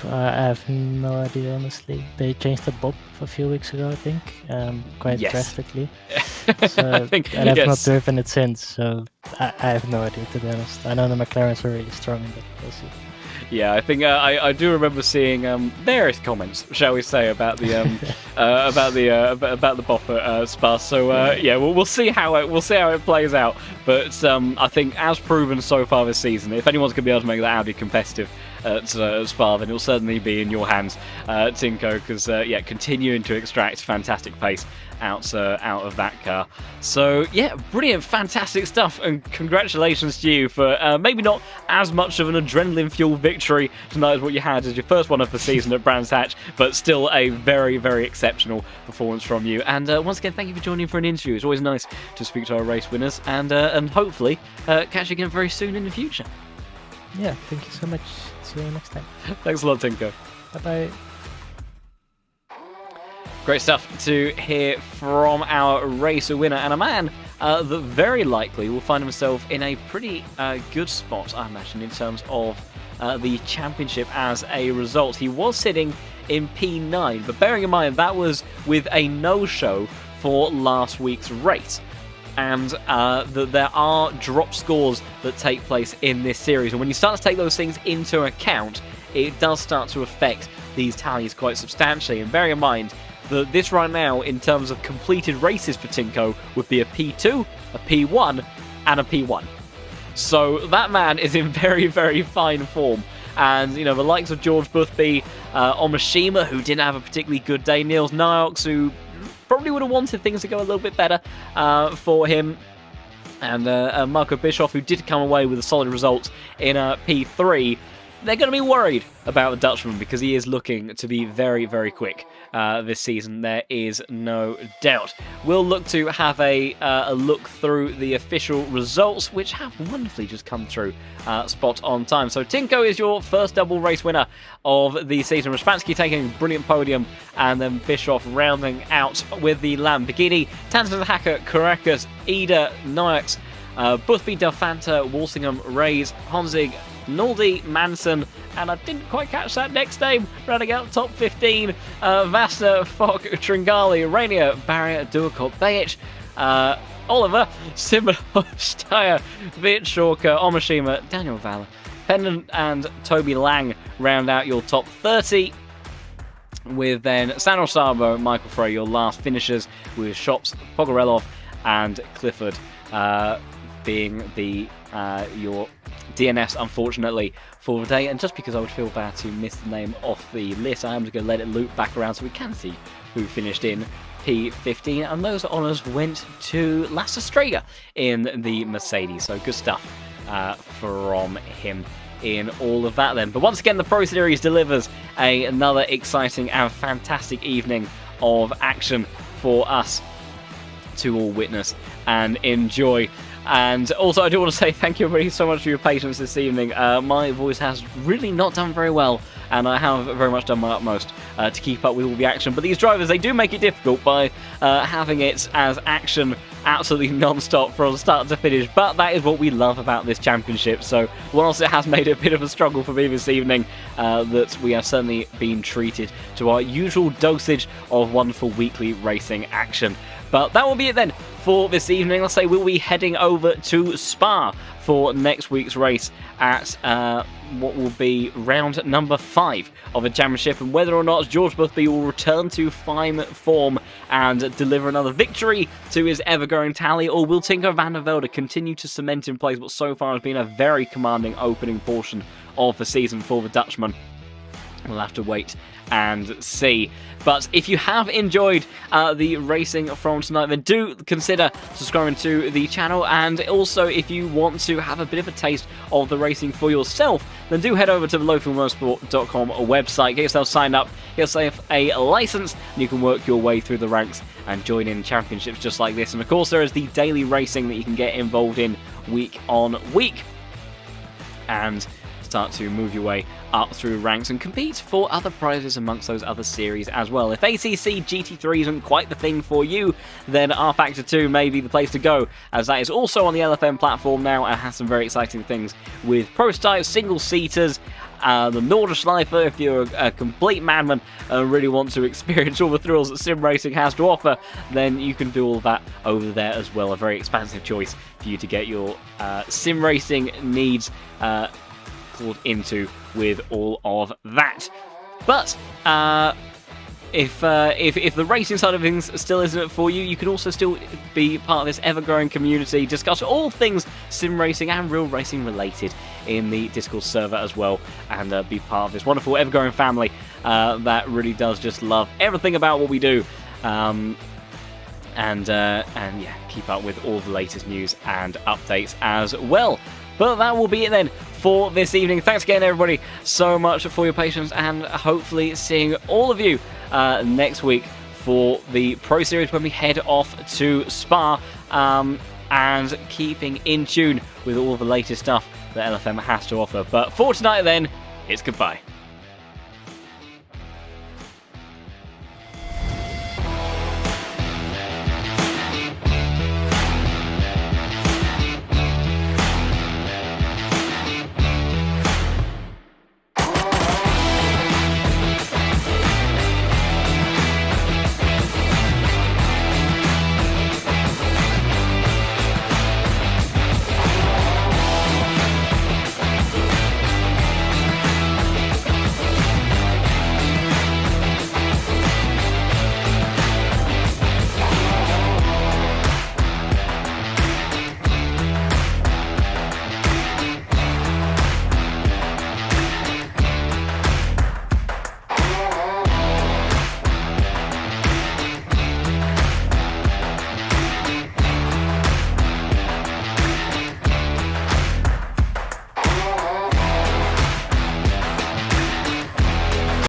I have no idea, honestly. They changed the bob a few weeks ago, I think, quite drastically. So I have not driven it since, so I have no idea, to be honest. I know the McLarens are really strong, but we'll see. Yeah, I think I do remember seeing various comments, shall we say, about the about the bop at Spa. So we'll see how it plays out. But I think, as proven so far this season, if anyone's going to be able to make that Audi competitive at Spa, then it'll certainly be in your hands, Tinko, because continuing to extract fantastic pace out of that car. So yeah, brilliant, fantastic stuff, and congratulations to you for maybe not as much of an adrenaline fueled victory tonight as what you had as your first one of the season at Brands Hatch, but still a very, very exceptional performance from you. And once again, thank you for joining for an interview. It's always nice to speak to our race winners, and hopefully catch you again very soon in the future. Yeah, thank you so much. See you next time. Thanks a lot, Tinko. Bye-bye. Great stuff to hear from our race winner, and a man that very likely will find himself in a pretty good spot, I imagine, in terms of the championship as a result. He was sitting in P9, but bearing in mind that was with a no-show for last week's race. And that there are drop scores that take place in this series. And when you start to take those things into account, it does start to affect these tallies quite substantially. And bearing in mind, that this right now, in terms of completed races for Tinko, would be a P2, a P1, and a P1. So that man is in very, very fine form. And, you know, the likes of George Boothby, Omashima, who didn't have a particularly good day, Niels Niox, who probably would have wanted things to go a little bit better for him, and Marco Bischoff, who did come away with a solid result in P3, they're going to be worried about the Dutchman because he is looking to be very, very quick this season. There is no doubt. We'll look to have a look through the official results, which have wonderfully just come through spot on time. So Tinko is your first double race winner of the season. Raspansky taking a brilliant podium, and then Bischoff rounding out with the Lamborghini. Tanzan Hacker, Caracas, Ida, Niox, Boothby, Delfanta, Walsingham, Reyes, Honzig, Naldi, Manson, and I didn't quite catch that next name, rounding out top 15, Vasta, Fock, Tringali, Rainier, Barrier, Duakot, Bayic, Oliver, Simon, Steyer, Viet Shorker, Omashima, Daniel Valle, Pendant, and Toby Lang round out your top 30. With then Sandro Sabo, Michael Frey, your last finishers, with Shops, Pogorelov, and Clifford being the your DNS, unfortunately, for the day. And just because I would feel bad to miss the name off the list, I am just going to let it loop back around so we can see who finished in P15. And those honours went to Lasse Strager in the Mercedes. So good stuff from him in all of that then. But once again, the Pro Series delivers another exciting and fantastic evening of action for us to all witness and enjoy. And also, I do want to say thank you everybody so much for your patience this evening. My voice has really not done very well, and I have very much done my utmost to keep up with all the action. But these drivers, they do make it difficult by having it as action absolutely non-stop from start to finish. But that is what we love about this championship. So whilst it has made it a bit of a struggle for me this evening, that we have certainly been treated to our usual dosage of wonderful weekly racing action. But that will be it then for this evening. Let's say we'll be heading over to Spa for next week's race at what will be round number 5 of the championship, and whether or not George Boothby will return to fine form and deliver another victory to his ever-growing tally, or will Tinko van der Velde continue to cement in place what so far has been a very commanding opening portion of the season for the Dutchman. We'll have to wait and see. But if you have enjoyed the racing from tonight, then do consider subscribing to the channel. And also, if you want to have a bit of a taste of the racing for yourself, then do head over to the lowfuelmotorsport.com website, get yourself signed up, get yourself a license, and you can work your way through the ranks and join in championships just like this. And of course, there is the daily racing that you can get involved in week on week, and start to move your way up through ranks and compete for other prizes amongst those other series as well. If ACC GT3 isn't quite the thing for you, then R-Factor 2 may be the place to go, as that is also on the LFM platform now and has some very exciting things with prototypes, single-seaters, the Nordschleifer if you're a complete madman and really want to experience all the thrills that sim racing has to offer, then you can do all that over there as well. A very expansive choice for you to get your sim racing needs into with all of that. But if the racing side of things still isn't for you, you can also still be part of this ever-growing community, discuss all things sim racing and real racing related in the Discord server as well, and be part of this wonderful ever-growing family that really does just love everything about what we do. And yeah, keep up with all the latest news and updates as well. But that will be it then for this evening. Thanks again, everybody, so much for your patience, and hopefully seeing all of you next week for the Pro Series when we head off to Spa, and keeping in tune with all the latest stuff that LFM has to offer. But for tonight then, it's goodbye.